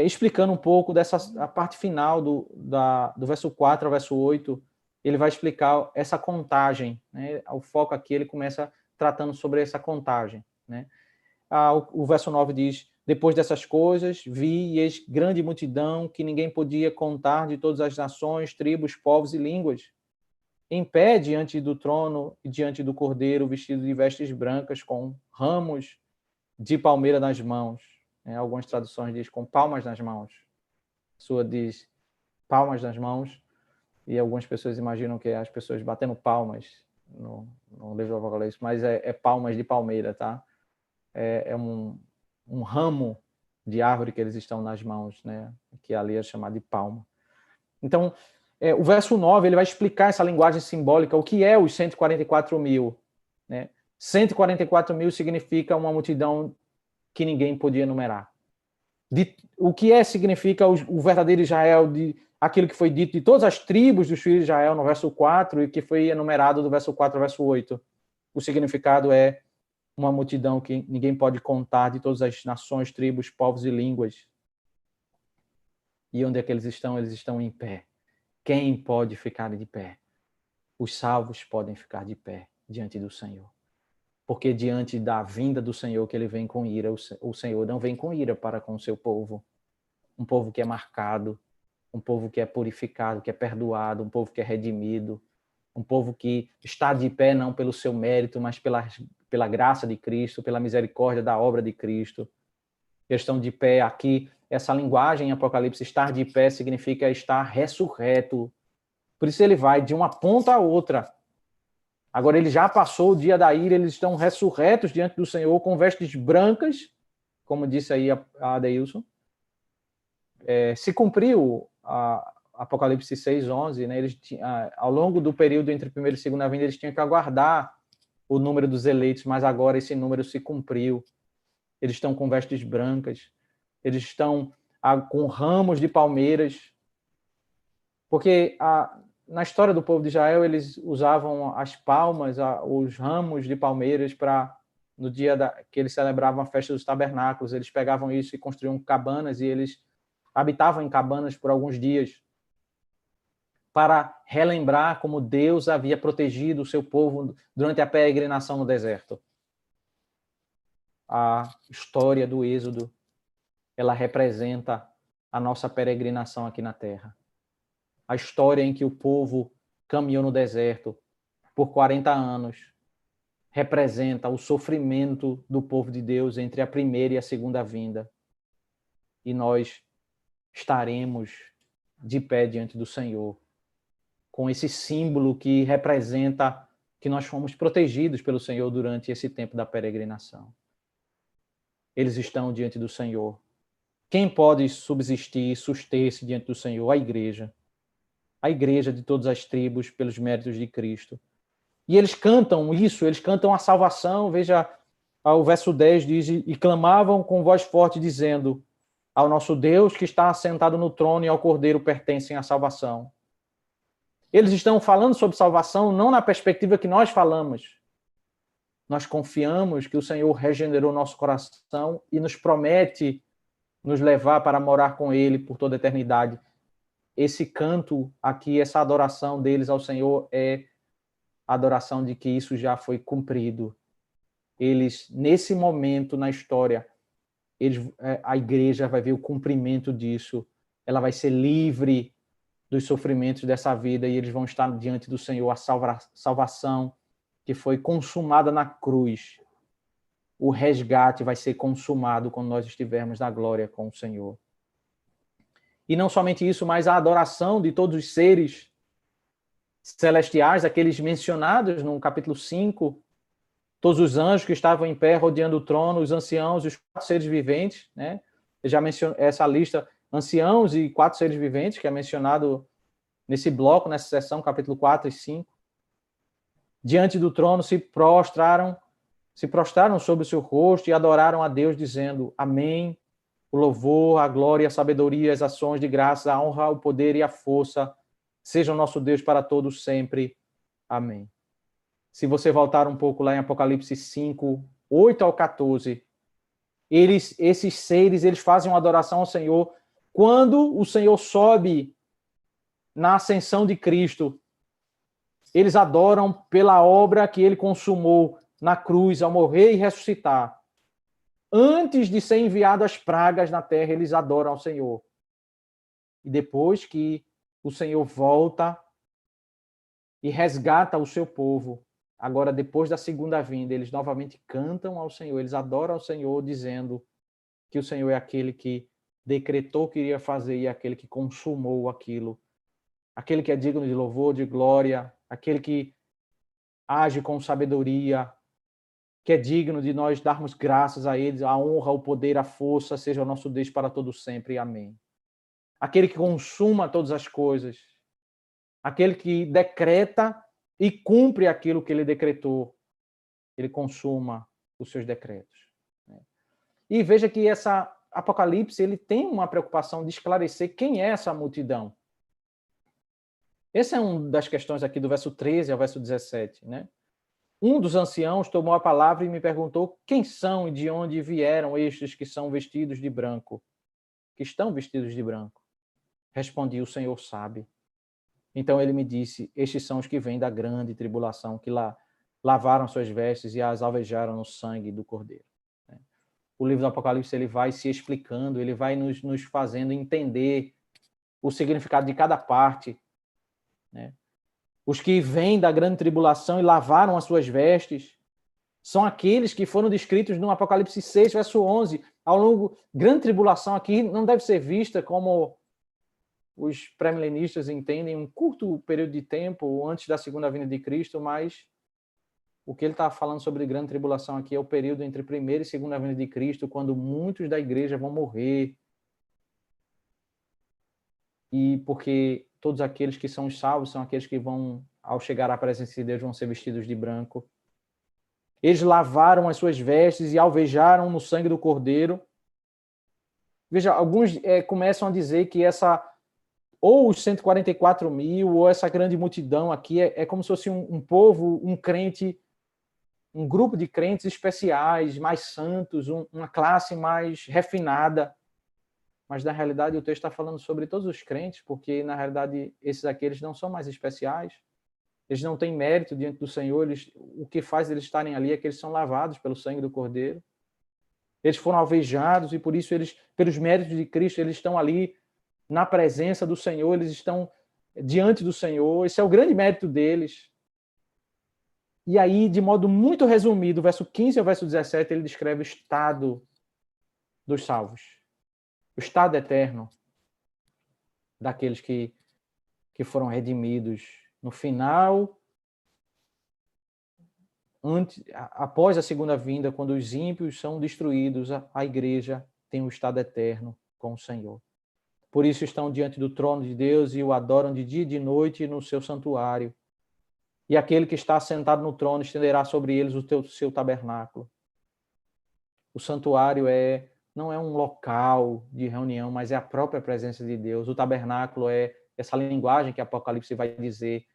explicando um pouco a parte final do verso 4 ao verso 8. Ele vai explicar essa contagem, né? O foco aqui, ele começa tratando sobre essa contagem, né? O verso 9 diz: depois dessas coisas, vi e eis grande multidão que ninguém podia contar, de todas as nações, tribos, povos e línguas, em pé diante do trono e diante do Cordeiro, vestido de vestes brancas, com ramos de palmeira nas mãos. Algumas traduções diz com palmas nas mãos. A sua diz palmas nas mãos. E algumas pessoas imaginam que é as pessoas batendo palmas no livro do Apocalipse, mas é palmas de palmeira, tá? É um ramo de árvore que eles estão nas mãos, né? Que ali é chamado de palma. Então, o verso 9, ele vai explicar essa linguagem simbólica, o que é os 144 mil, né? 144 mil significa uma multidão que ninguém podia enumerar. O que significa o verdadeiro Israel, aquilo que foi dito de todas as tribos dos filhos de Israel no verso 4 e que foi enumerado do verso 4 ao verso 8. O significado é uma multidão que ninguém pode contar, de todas as nações, tribos, povos e línguas. E onde é que eles estão? Eles estão em pé. Quem pode ficar de pé? Os salvos podem ficar de pé diante do Senhor. Porque diante da vinda do Senhor, que ele vem com ira, o Senhor não vem com ira para com o seu povo. Um povo que é marcado, um povo que é purificado, que é perdoado, um povo que é redimido, um povo que está de pé não pelo seu mérito, mas pela graça de Cristo, pela misericórdia da obra de Cristo. Eles estão de pé aqui. Essa linguagem em Apocalipse, estar de pé, significa estar ressurreto. Por isso ele vai de uma ponta a outra. Agora ele já passou o dia da ira, eles estão ressurretos diante do Senhor, com vestes brancas, como disse aí a Adeilson. Se cumpriu Apocalipse 6:11, né? Eles ao longo do período entre a primeira e a segunda vinda, eles tinham que aguardar o número dos eleitos, mas agora esse número se cumpriu. Eles estão com vestes brancas, eles estão com ramos de palmeiras, porque na história do povo de Israel, eles usavam as palmas, os ramos de palmeiras no dia que eles celebravam a festa dos tabernáculos, eles pegavam isso e construíam cabanas, e eles habitavam em cabanas por alguns dias, para relembrar como Deus havia protegido o seu povo durante a peregrinação no deserto. A história do Êxodo, ela representa a nossa peregrinação aqui na Terra. A história em que o povo caminhou no deserto por 40 anos representa o sofrimento do povo de Deus entre a primeira e a segunda vinda. E nós estaremos de pé diante do Senhor, com esse símbolo que representa que nós fomos protegidos pelo Senhor durante esse tempo da peregrinação. Eles estão diante do Senhor. Quem pode subsistir, suster-se diante do Senhor? A igreja de todas as tribos, pelos méritos de Cristo. E eles cantam isso, eles cantam a salvação. Veja, o verso 10 diz: e clamavam com voz forte, dizendo: ao nosso Deus que está assentado no trono e ao Cordeiro pertencem a salvação. Eles estão falando sobre salvação não na perspectiva que nós falamos. Nós confiamos que o Senhor regenerou nosso coração e nos promete nos levar para morar com Ele por toda a eternidade. Esse canto aqui, essa adoração deles ao Senhor é a adoração de que isso já foi cumprido. eles, nesse momento na história, a igreja vai ver o cumprimento disso, ela vai ser livre dos sofrimentos dessa vida e eles vão estar diante do Senhor, a salvação que foi consumada na cruz. O resgate vai ser consumado quando nós estivermos na glória com o Senhor. E não somente isso, mas a adoração de todos os seres celestiais, aqueles mencionados no capítulo 5, todos os anjos que estavam em pé rodeando o trono, os anciãos, os 4 seres viventes, né? Eu já mencionei essa lista, anciãos e 4 seres viventes, que é mencionado nesse bloco, nessa seção, capítulo 4 e 5. Diante do trono se prostraram sobre o seu rosto e adoraram a Deus, dizendo: Amém. O louvor, a glória, a sabedoria, as ações de graça, a honra, o poder e a força sejam nosso Deus para todos sempre. Amém. Se você voltar um pouco lá em Apocalipse 5, 8 ao 14, esses seres, eles fazem uma adoração ao Senhor quando o Senhor sobe na ascensão de Cristo. Eles adoram pela obra que ele consumou na cruz, ao morrer e ressuscitar. Antes de ser enviado as pragas na terra, eles adoram ao Senhor. E depois que o Senhor volta e resgata o seu povo, agora depois da segunda vinda, eles novamente cantam ao Senhor, eles adoram ao Senhor, dizendo que o Senhor é aquele que decretou que iria fazer e aquele que consumou aquilo. Aquele que é digno de louvor, de glória, aquele que age com sabedoria, que é digno de nós darmos graças a ele, a honra, o poder, a força, seja o nosso Deus para todo sempre. Amém. Aquele que consuma todas as coisas, aquele que decreta e cumpre aquilo que ele decretou, ele consuma os seus decretos. E veja que essa Apocalipse, ele tem uma preocupação de esclarecer quem é essa multidão. Essa é uma das questões aqui do verso 13 ao verso 17, né? Um dos anciãos tomou a palavra e me perguntou: quem são e de onde vieram estes que são vestidos de branco? Que estão vestidos de branco? Respondi: o Senhor sabe. Então ele me disse: estes são os que vêm da grande tribulação, que lavaram suas vestes e as alvejaram no sangue do Cordeiro. O livro do Apocalipse, ele vai se explicando, ele vai nos fazendo entender o significado de cada parte, né? Os que vêm da grande tribulação e lavaram as suas vestes são aqueles que foram descritos no Apocalipse 6, verso 11. Grande tribulação aqui não deve ser vista como os pré-milenistas entendem, um curto período de tempo antes da segunda vinda de Cristo, mas o que ele está falando sobre grande tribulação aqui é o período entre primeira e segunda vinda de Cristo, quando muitos da igreja vão morrer. E porque todos aqueles que são salvos são aqueles que vão, ao chegar à presença de Deus, vão ser vestidos de branco. Eles lavaram as suas vestes e alvejaram no sangue do Cordeiro. Veja, alguns começam a dizer que ou os 144 mil, ou essa grande multidão aqui, é como se fosse um povo, um crente, um grupo de crentes especiais, mais santos, uma classe mais refinada. Mas, na realidade, o texto está falando sobre todos os crentes, porque, na realidade, esses aqui eles não são mais especiais. Eles não têm mérito diante do Senhor. O que faz eles estarem ali é que eles são lavados pelo sangue do Cordeiro. Eles foram alvejados e, por isso, pelos méritos de Cristo, eles estão ali na presença do Senhor, eles estão diante do Senhor. Esse é o grande mérito deles. E aí, de modo muito resumido, verso 15 ao verso 17, ele descreve o estado dos salvos. O estado eterno daqueles que foram redimidos no final, após a segunda vinda, quando os ímpios são destruídos, a igreja tem um estado eterno com o Senhor. Por isso estão diante do trono de Deus e o adoram de dia e de noite no seu santuário. E aquele que está sentado no trono estenderá sobre eles o seu tabernáculo. O santuário não é um local de reunião, mas é a própria presença de Deus. O tabernáculo é essa linguagem que Apocalipse vai dizer,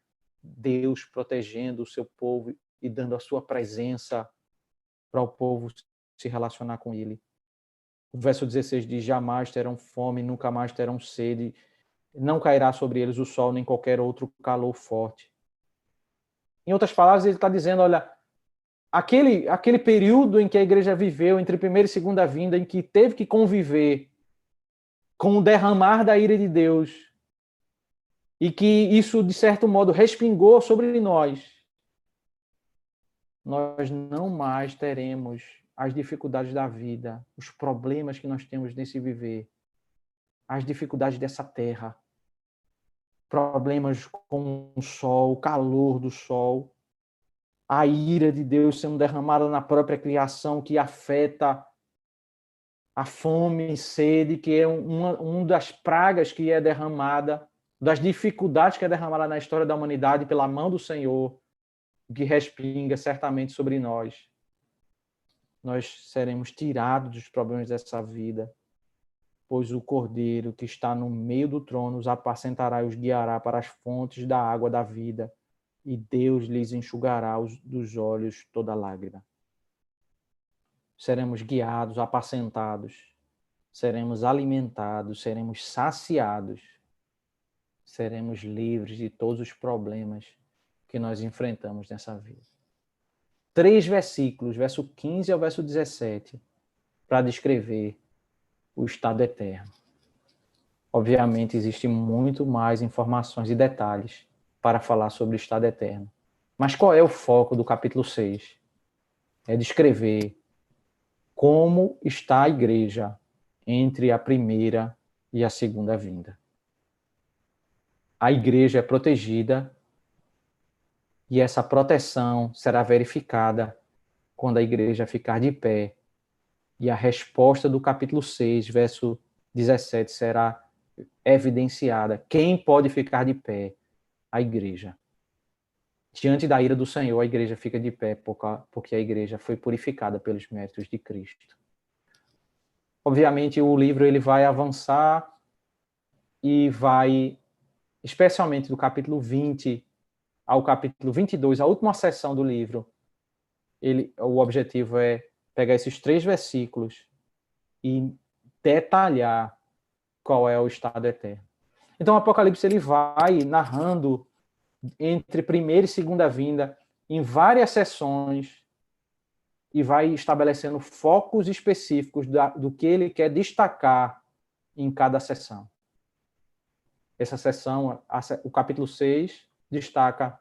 Deus protegendo o seu povo e dando a sua presença para o povo se relacionar com ele. O verso 16 diz: jamais terão fome, nunca mais terão sede, não cairá sobre eles o sol nem qualquer outro calor forte. Em outras palavras, ele está dizendo, olha, aquele período em que a igreja viveu, entre primeira e segunda vinda, em que teve que conviver com o derramar da ira de Deus, e que isso, de certo modo, respingou sobre nós não mais teremos as dificuldades da vida, os problemas que nós temos nesse viver, as dificuldades dessa terra, problemas com o sol, o calor do sol, a ira de Deus sendo derramada na própria criação, que afeta a fome e sede, que é uma das pragas que é derramada, das dificuldades que é derramada na história da humanidade pela mão do Senhor, que respinga certamente sobre nós. Nós seremos tirados dos problemas dessa vida, pois o Cordeiro que está no meio do trono os apacentará e os guiará para as fontes da água da vida, e Deus lhes enxugará dos olhos toda lágrima. Seremos guiados, apacentados, seremos alimentados, seremos saciados, seremos livres de todos os problemas que nós enfrentamos nessa vida. 3 versículos, verso 15 ao verso 17, para descrever o estado eterno. Obviamente, existe muito mais informações e detalhes para falar sobre o estado eterno. Mas qual é o foco do capítulo 6? É descrever como está a igreja entre a primeira e a segunda vinda. A igreja é protegida e essa proteção será verificada quando a igreja ficar de pé. E a resposta do capítulo 6, verso 17, será evidenciada. Quem pode ficar de pé? A igreja. Diante da ira do Senhor, a igreja fica de pé, porque a igreja foi purificada pelos méritos de Cristo. Obviamente, o livro ele vai avançar e vai, especialmente do capítulo 20 ao capítulo 22, a última seção do livro, o objetivo é pegar esses 3 versículos e detalhar qual é o estado eterno. Então, o Apocalipse ele vai narrando entre primeira e segunda vinda em várias sessões e vai estabelecendo focos específicos do que ele quer destacar em cada sessão. Essa sessão, o capítulo 6, destaca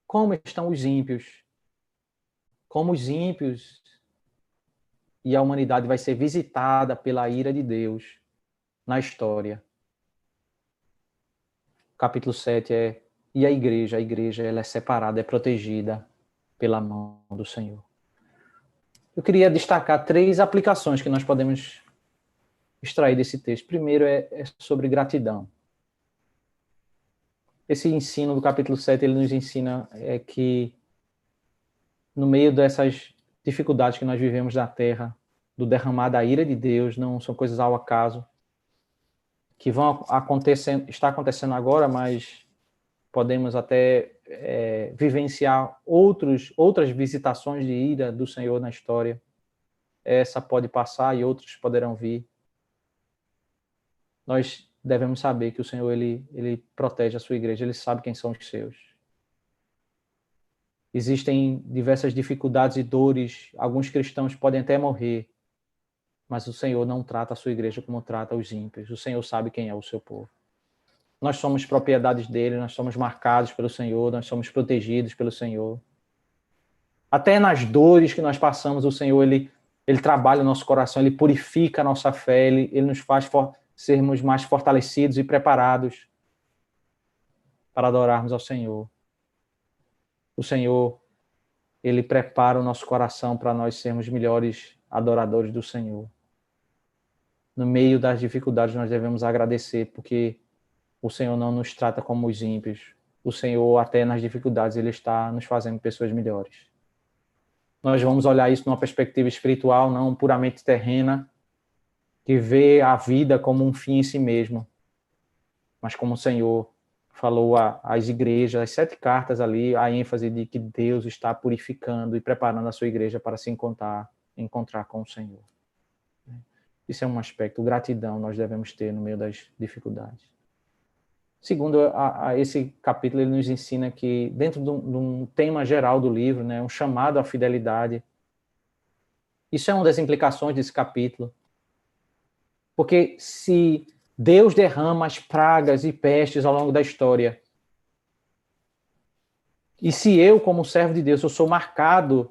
como estão os ímpios, como os ímpios e a humanidade vai ser visitada pela ira de Deus na história. Capítulo 7 é e a igreja ela é separada, é protegida pela mão do Senhor. Eu queria destacar 3 aplicações que nós podemos extrair desse texto. Primeiro é sobre gratidão. Esse ensino do capítulo 7, ele nos ensina que no meio dessas dificuldades que nós vivemos na Terra, do derramar da ira de Deus, não são coisas ao acaso, que vão está acontecendo agora, mas podemos até vivenciar outras visitações de ira do Senhor na história. Essa pode passar e outros poderão vir. Nós devemos saber que o Senhor ele protege a sua igreja, ele sabe quem são os seus. Existem diversas dificuldades e dores, alguns cristãos podem até morrer, mas o Senhor não trata a sua igreja como trata os ímpios. O Senhor sabe quem é o seu povo. Nós somos propriedades dele, nós somos marcados pelo Senhor, nós somos protegidos pelo Senhor. Até nas dores que nós passamos, o Senhor ele trabalha o nosso coração, ele purifica a nossa fé, ele nos faz sermos mais fortalecidos e preparados para adorarmos ao Senhor. O Senhor, ele prepara o nosso coração para nós sermos melhores adoradores do Senhor. No meio das dificuldades, nós devemos agradecer, porque o Senhor não nos trata como os ímpios. O Senhor, até nas dificuldades, ele está nos fazendo pessoas melhores. Nós vamos olhar isso numa perspectiva espiritual, não puramente terrena, que vê a vida como um fim em si mesmo, mas como o Senhor falou às igrejas, as 7 cartas ali, a ênfase de que Deus está purificando e preparando a sua igreja para se encontrar com o Senhor. Isso é um aspecto, gratidão nós devemos ter no meio das dificuldades. Segundo, esse capítulo ele nos ensina que, dentro de um tema geral do livro, né, um chamado à fidelidade, isso é uma das implicações desse capítulo. Porque se Deus derrama as pragas e pestes ao longo da história, e se eu, como servo de Deus, eu sou marcado,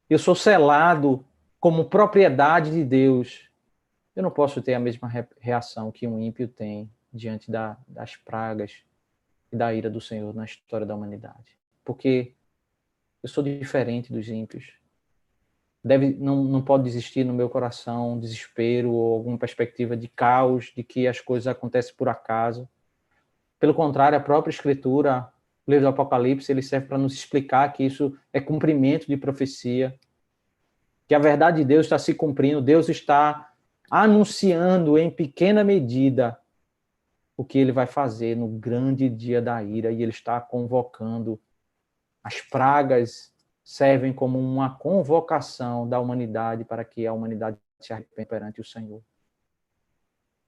eu sou selado como propriedade de Deus, eu não posso ter a mesma reação que um ímpio tem diante das pragas e da ira do Senhor na história da humanidade. Porque eu sou diferente dos ímpios. Não pode existir no meu coração desespero ou alguma perspectiva de caos, de que as coisas acontecem por acaso. Pelo contrário, a própria Escritura, o livro do Apocalipse, ele serve para nos explicar que isso é cumprimento de profecia, que a verdade de Deus está se cumprindo, Deus está anunciando em pequena medida o que ele vai fazer no grande dia da ira, e ele está convocando. As pragas servem como uma convocação da humanidade para que a humanidade se arrependa perante o Senhor.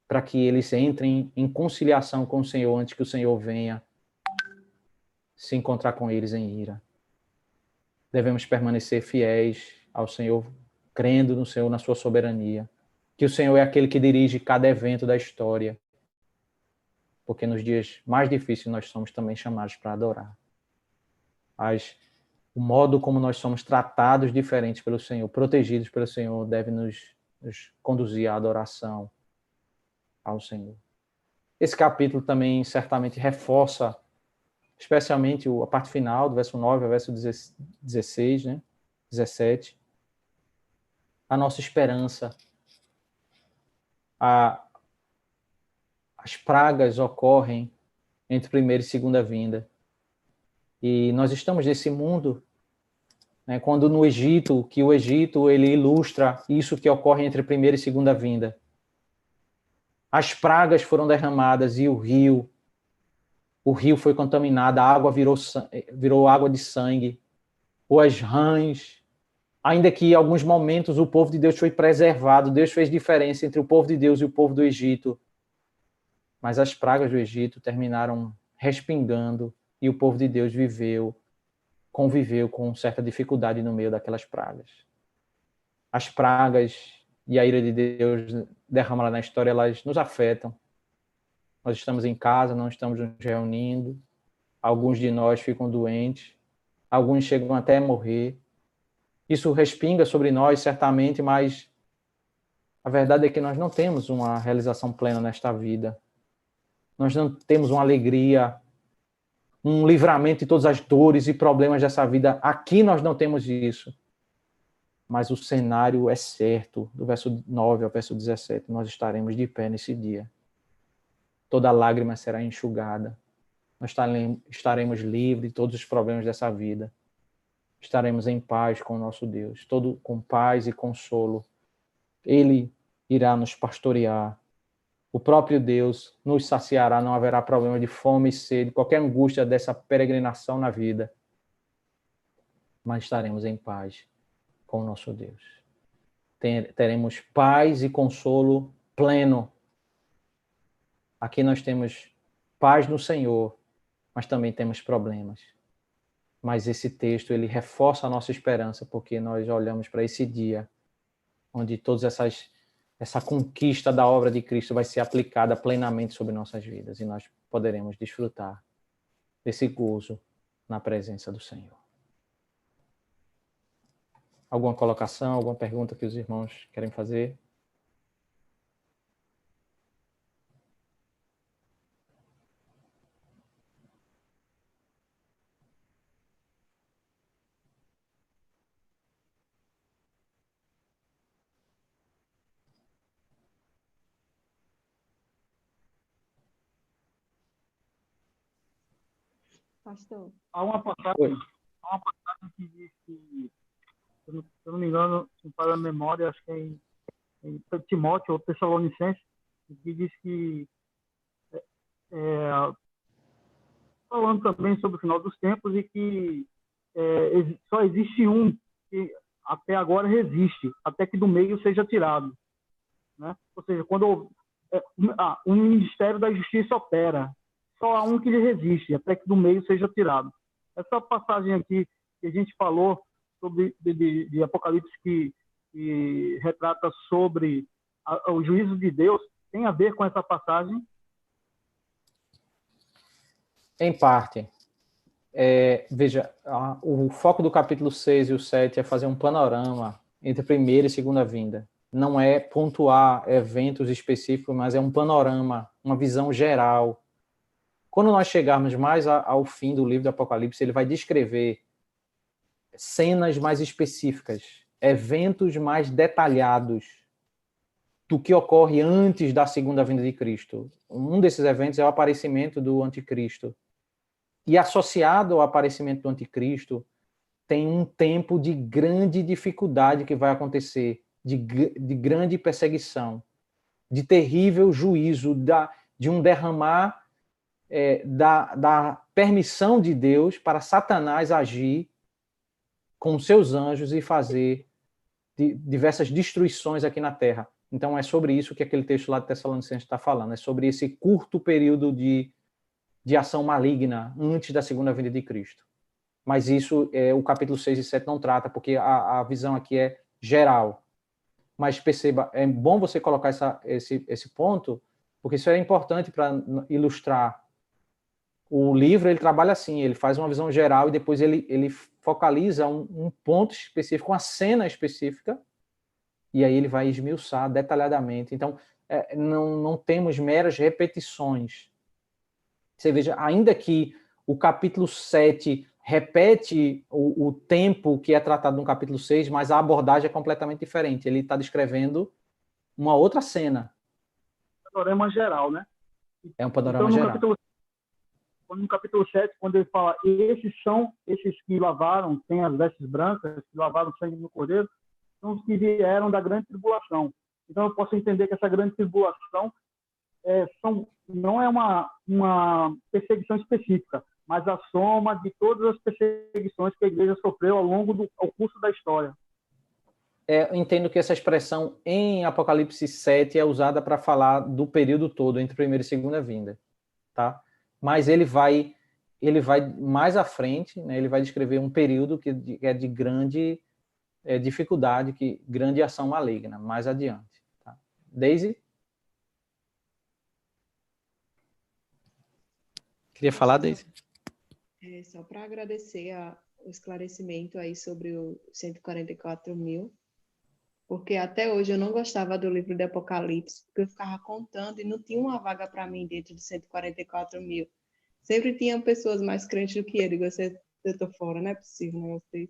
Para que eles entrem em conciliação com o Senhor antes que o Senhor venha se encontrar com eles em ira. Devemos permanecer fiéis ao Senhor, crendo no Senhor, na sua soberania. Que o Senhor é aquele que dirige cada evento da história. Porque nos dias mais difíceis nós somos também chamados para adorar. Mas o modo como nós somos tratados diferentes pelo Senhor, protegidos pelo Senhor, deve nos conduzir à adoração ao Senhor. Esse capítulo também certamente reforça, especialmente a parte final, do verso 9 ao verso 16, né? 17, a nossa esperança. As pragas ocorrem entre primeira e segunda vinda. E nós estamos nesse mundo, né, quando no Egito, que o Egito ele ilustra isso que ocorre entre primeira e segunda vinda. As pragas foram derramadas e o rio foi contaminado, a água virou água de sangue, ou as rãs. Ainda que em alguns momentos o povo de Deus foi preservado, Deus fez diferença entre o povo de Deus e o povo do Egito. Mas as pragas do Egito terminaram respingando e o povo de Deus conviveu com certa dificuldade no meio daquelas pragas. As pragas e a ira de Deus derramada na história, elas nos afetam. Nós estamos em casa, não estamos nos reunindo. Alguns de nós ficam doentes. Alguns chegam até a morrer. Isso respinga sobre nós, certamente, mas a verdade é que nós não temos uma realização plena nesta vida. Nós não temos uma alegria, um livramento de todas as dores e problemas dessa vida. Aqui nós não temos isso. Mas o cenário é certo. Do verso 9 ao verso 17, nós estaremos de pé nesse dia. Toda lágrima será enxugada. Nós estaremos livres de todos os problemas dessa vida. Estaremos em paz com o nosso Deus, com paz e consolo. Ele irá nos pastorear. O próprio Deus nos saciará, não haverá problema de fome e sede, qualquer angústia dessa peregrinação na vida. Mas estaremos em paz com o nosso Deus. Teremos paz e consolo pleno. Aqui nós temos paz no Senhor, mas também temos problemas. Mas esse texto, ele reforça a nossa esperança, porque nós olhamos para esse dia onde todas essa conquista da obra de Cristo vai ser aplicada plenamente sobre nossas vidas e nós poderemos desfrutar desse gozo na presença do Senhor. Alguma colocação, alguma pergunta que os irmãos querem fazer? Pastor. Há uma passagem que diz que, se eu não me engano, se não falha a memória, acho que é em Timóteo ou Tessalonicenses, que diz que, falando também sobre o final dos tempos, e que só existe um que até agora resiste, até que do meio seja tirado. Né? Ou seja, quando o Ministério da Justiça opera, só há um que lhe resiste, até que do meio seja tirado. Essa passagem aqui que a gente falou sobre de Apocalipse que retrata sobre o juízo de Deus, tem a ver com essa passagem? Em parte. Veja, o foco do capítulo 6 e o 7 é fazer um panorama entre primeira e segunda vinda. Não é pontuar eventos específicos, mas é um panorama, uma visão geral. Quando nós chegarmos mais ao fim do livro do Apocalipse, ele vai descrever cenas mais específicas, eventos mais detalhados do que ocorre antes da segunda vinda de Cristo. Um desses eventos é o aparecimento do anticristo. E associado ao aparecimento do anticristo, tem um tempo de grande dificuldade que vai acontecer, de grande perseguição, de terrível juízo, de um derramar da permissão de Deus para Satanás agir com seus anjos e fazer diversas destruições aqui na Terra. Então é sobre isso que aquele texto lá de Tessalonicenses está falando, é sobre esse curto período de ação maligna antes da segunda vinda de Cristo. Mas isso o capítulo 6 e 7 não trata, porque a visão aqui é geral. Mas perceba, é bom você colocar esse ponto, porque isso é importante para ilustrar. O livro, ele trabalha assim, ele faz uma visão geral e depois ele focaliza um ponto específico, uma cena específica, e aí ele vai esmiuçar detalhadamente. Então, não temos meras repetições. Você veja, ainda que o capítulo 7 repete o tempo que é tratado no capítulo 6, mas a abordagem é completamente diferente. Ele está descrevendo uma outra cena. Panorama geral, né? É um panorama então, geral. No capítulo 7, quando ele fala, esses são esses que lavaram, têm as vestes brancas, que lavaram o sangue no cordeiro, são os que vieram da grande tribulação. Então, eu posso entender que essa grande tribulação não é uma perseguição específica, mas a soma de todas as perseguições que a igreja sofreu ao curso da história. Eu entendo que essa expressão em Apocalipse 7 é usada para falar do período todo, entre primeira e segunda vinda. Tá? Mas ele vai mais à frente, né, ele vai descrever um período que é de grande dificuldade, grande ação maligna, mais adiante. Tá? Daisy? Queria falar, Daisy? Só para agradecer o esclarecimento aí sobre o 144 mil, porque até hoje eu não gostava do livro de Apocalipse, porque eu ficava contando e não tinha uma vaga para mim dentro de 144 mil. Sempre tinha pessoas mais crentes do que ele. Eu tô fora, não é possível, não vocês.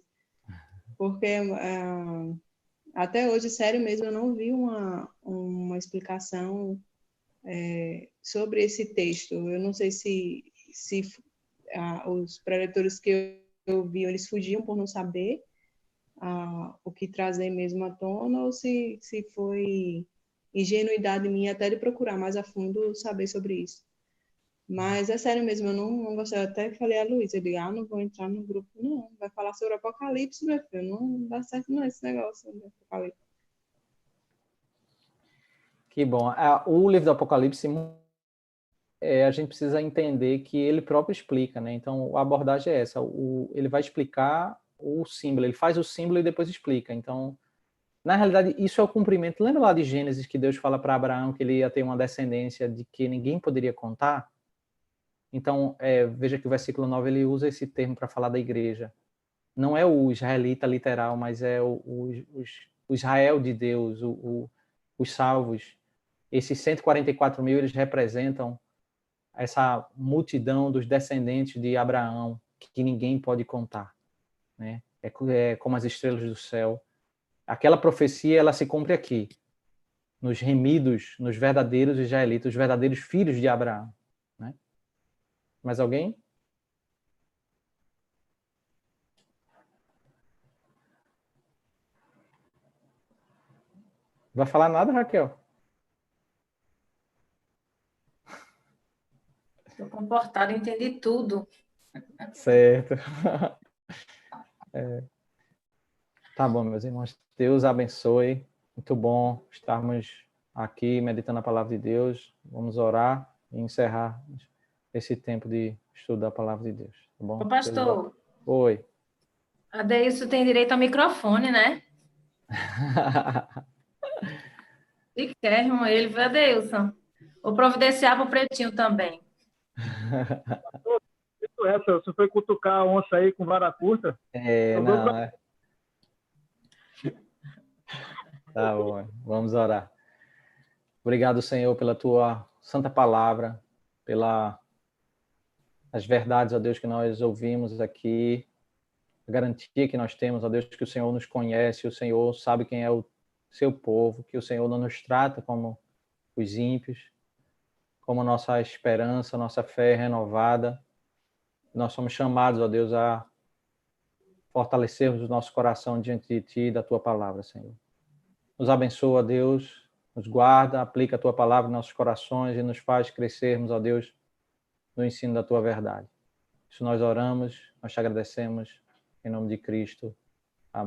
Porque até hoje, sério mesmo, eu não vi uma explicação sobre esse texto. Eu não sei se os preletores que eu vi, eles fugiam por não saber o que trazer mesmo à tona, ou se foi ingenuidade minha até de procurar mais a fundo saber sobre isso. Mas é sério mesmo, eu não gostei. Eu até falei a Luísa, eu digo, não vou entrar no grupo, não. Vai falar sobre Apocalipse, meu filho. Não dá certo não esse negócio de Apocalipse. Que bom. O livro do Apocalipse, a gente precisa entender que ele próprio explica, né? Então, a abordagem é essa. Ele vai explicar o símbolo, ele faz o símbolo e depois explica. Então, na realidade, isso é o cumprimento. Lembra lá de Gênesis, que Deus fala para Abraão que ele ia ter uma descendência de que ninguém poderia contar? Então, veja que o versículo 9 ele usa esse termo para falar da igreja. Não é o israelita literal, mas é o Israel de Deus, os salvos. Esses 144 mil, eles representam essa multidão dos descendentes de Abraão, que ninguém pode contar. Né? É como as estrelas do céu. Aquela profecia, ela se cumpre aqui, nos remidos, nos verdadeiros israelitas, os verdadeiros filhos de Abraão. Né? Mais alguém? Vai falar nada, Raquel? Estou comportada, entendi tudo. Certo. Tá bom, meus irmãos. Deus abençoe. Muito bom estarmos aqui meditando a palavra de Deus. Vamos orar e encerrar esse tempo de estudo da palavra de Deus, tá bom? Ô, pastor, Oi. Adeilson tem direito ao microfone, né? Chiquérrimo ele, viu, Adeilson? Vou providenciar para o Pretinho também. Isso é, você foi cutucar a onça aí com vara curta? Não. Tá bom, vamos orar. Obrigado, Senhor, pela tua santa palavra, pelas verdades, ó Deus, que nós ouvimos aqui, a garantia que nós temos, ó Deus, que o Senhor nos conhece, o Senhor sabe quem é o seu povo, que o Senhor não nos trata como os ímpios, como nossa esperança, nossa fé renovada. Nós somos chamados, ó Deus, a fortalecermos o nosso coração diante de Ti e da Tua palavra, Senhor. Nos abençoa, Deus, nos guarda, aplica a Tua palavra em nossos corações e nos faz crescermos, ó Deus, no ensino da Tua verdade. Isso nós oramos, nós te agradecemos, em nome de Cristo.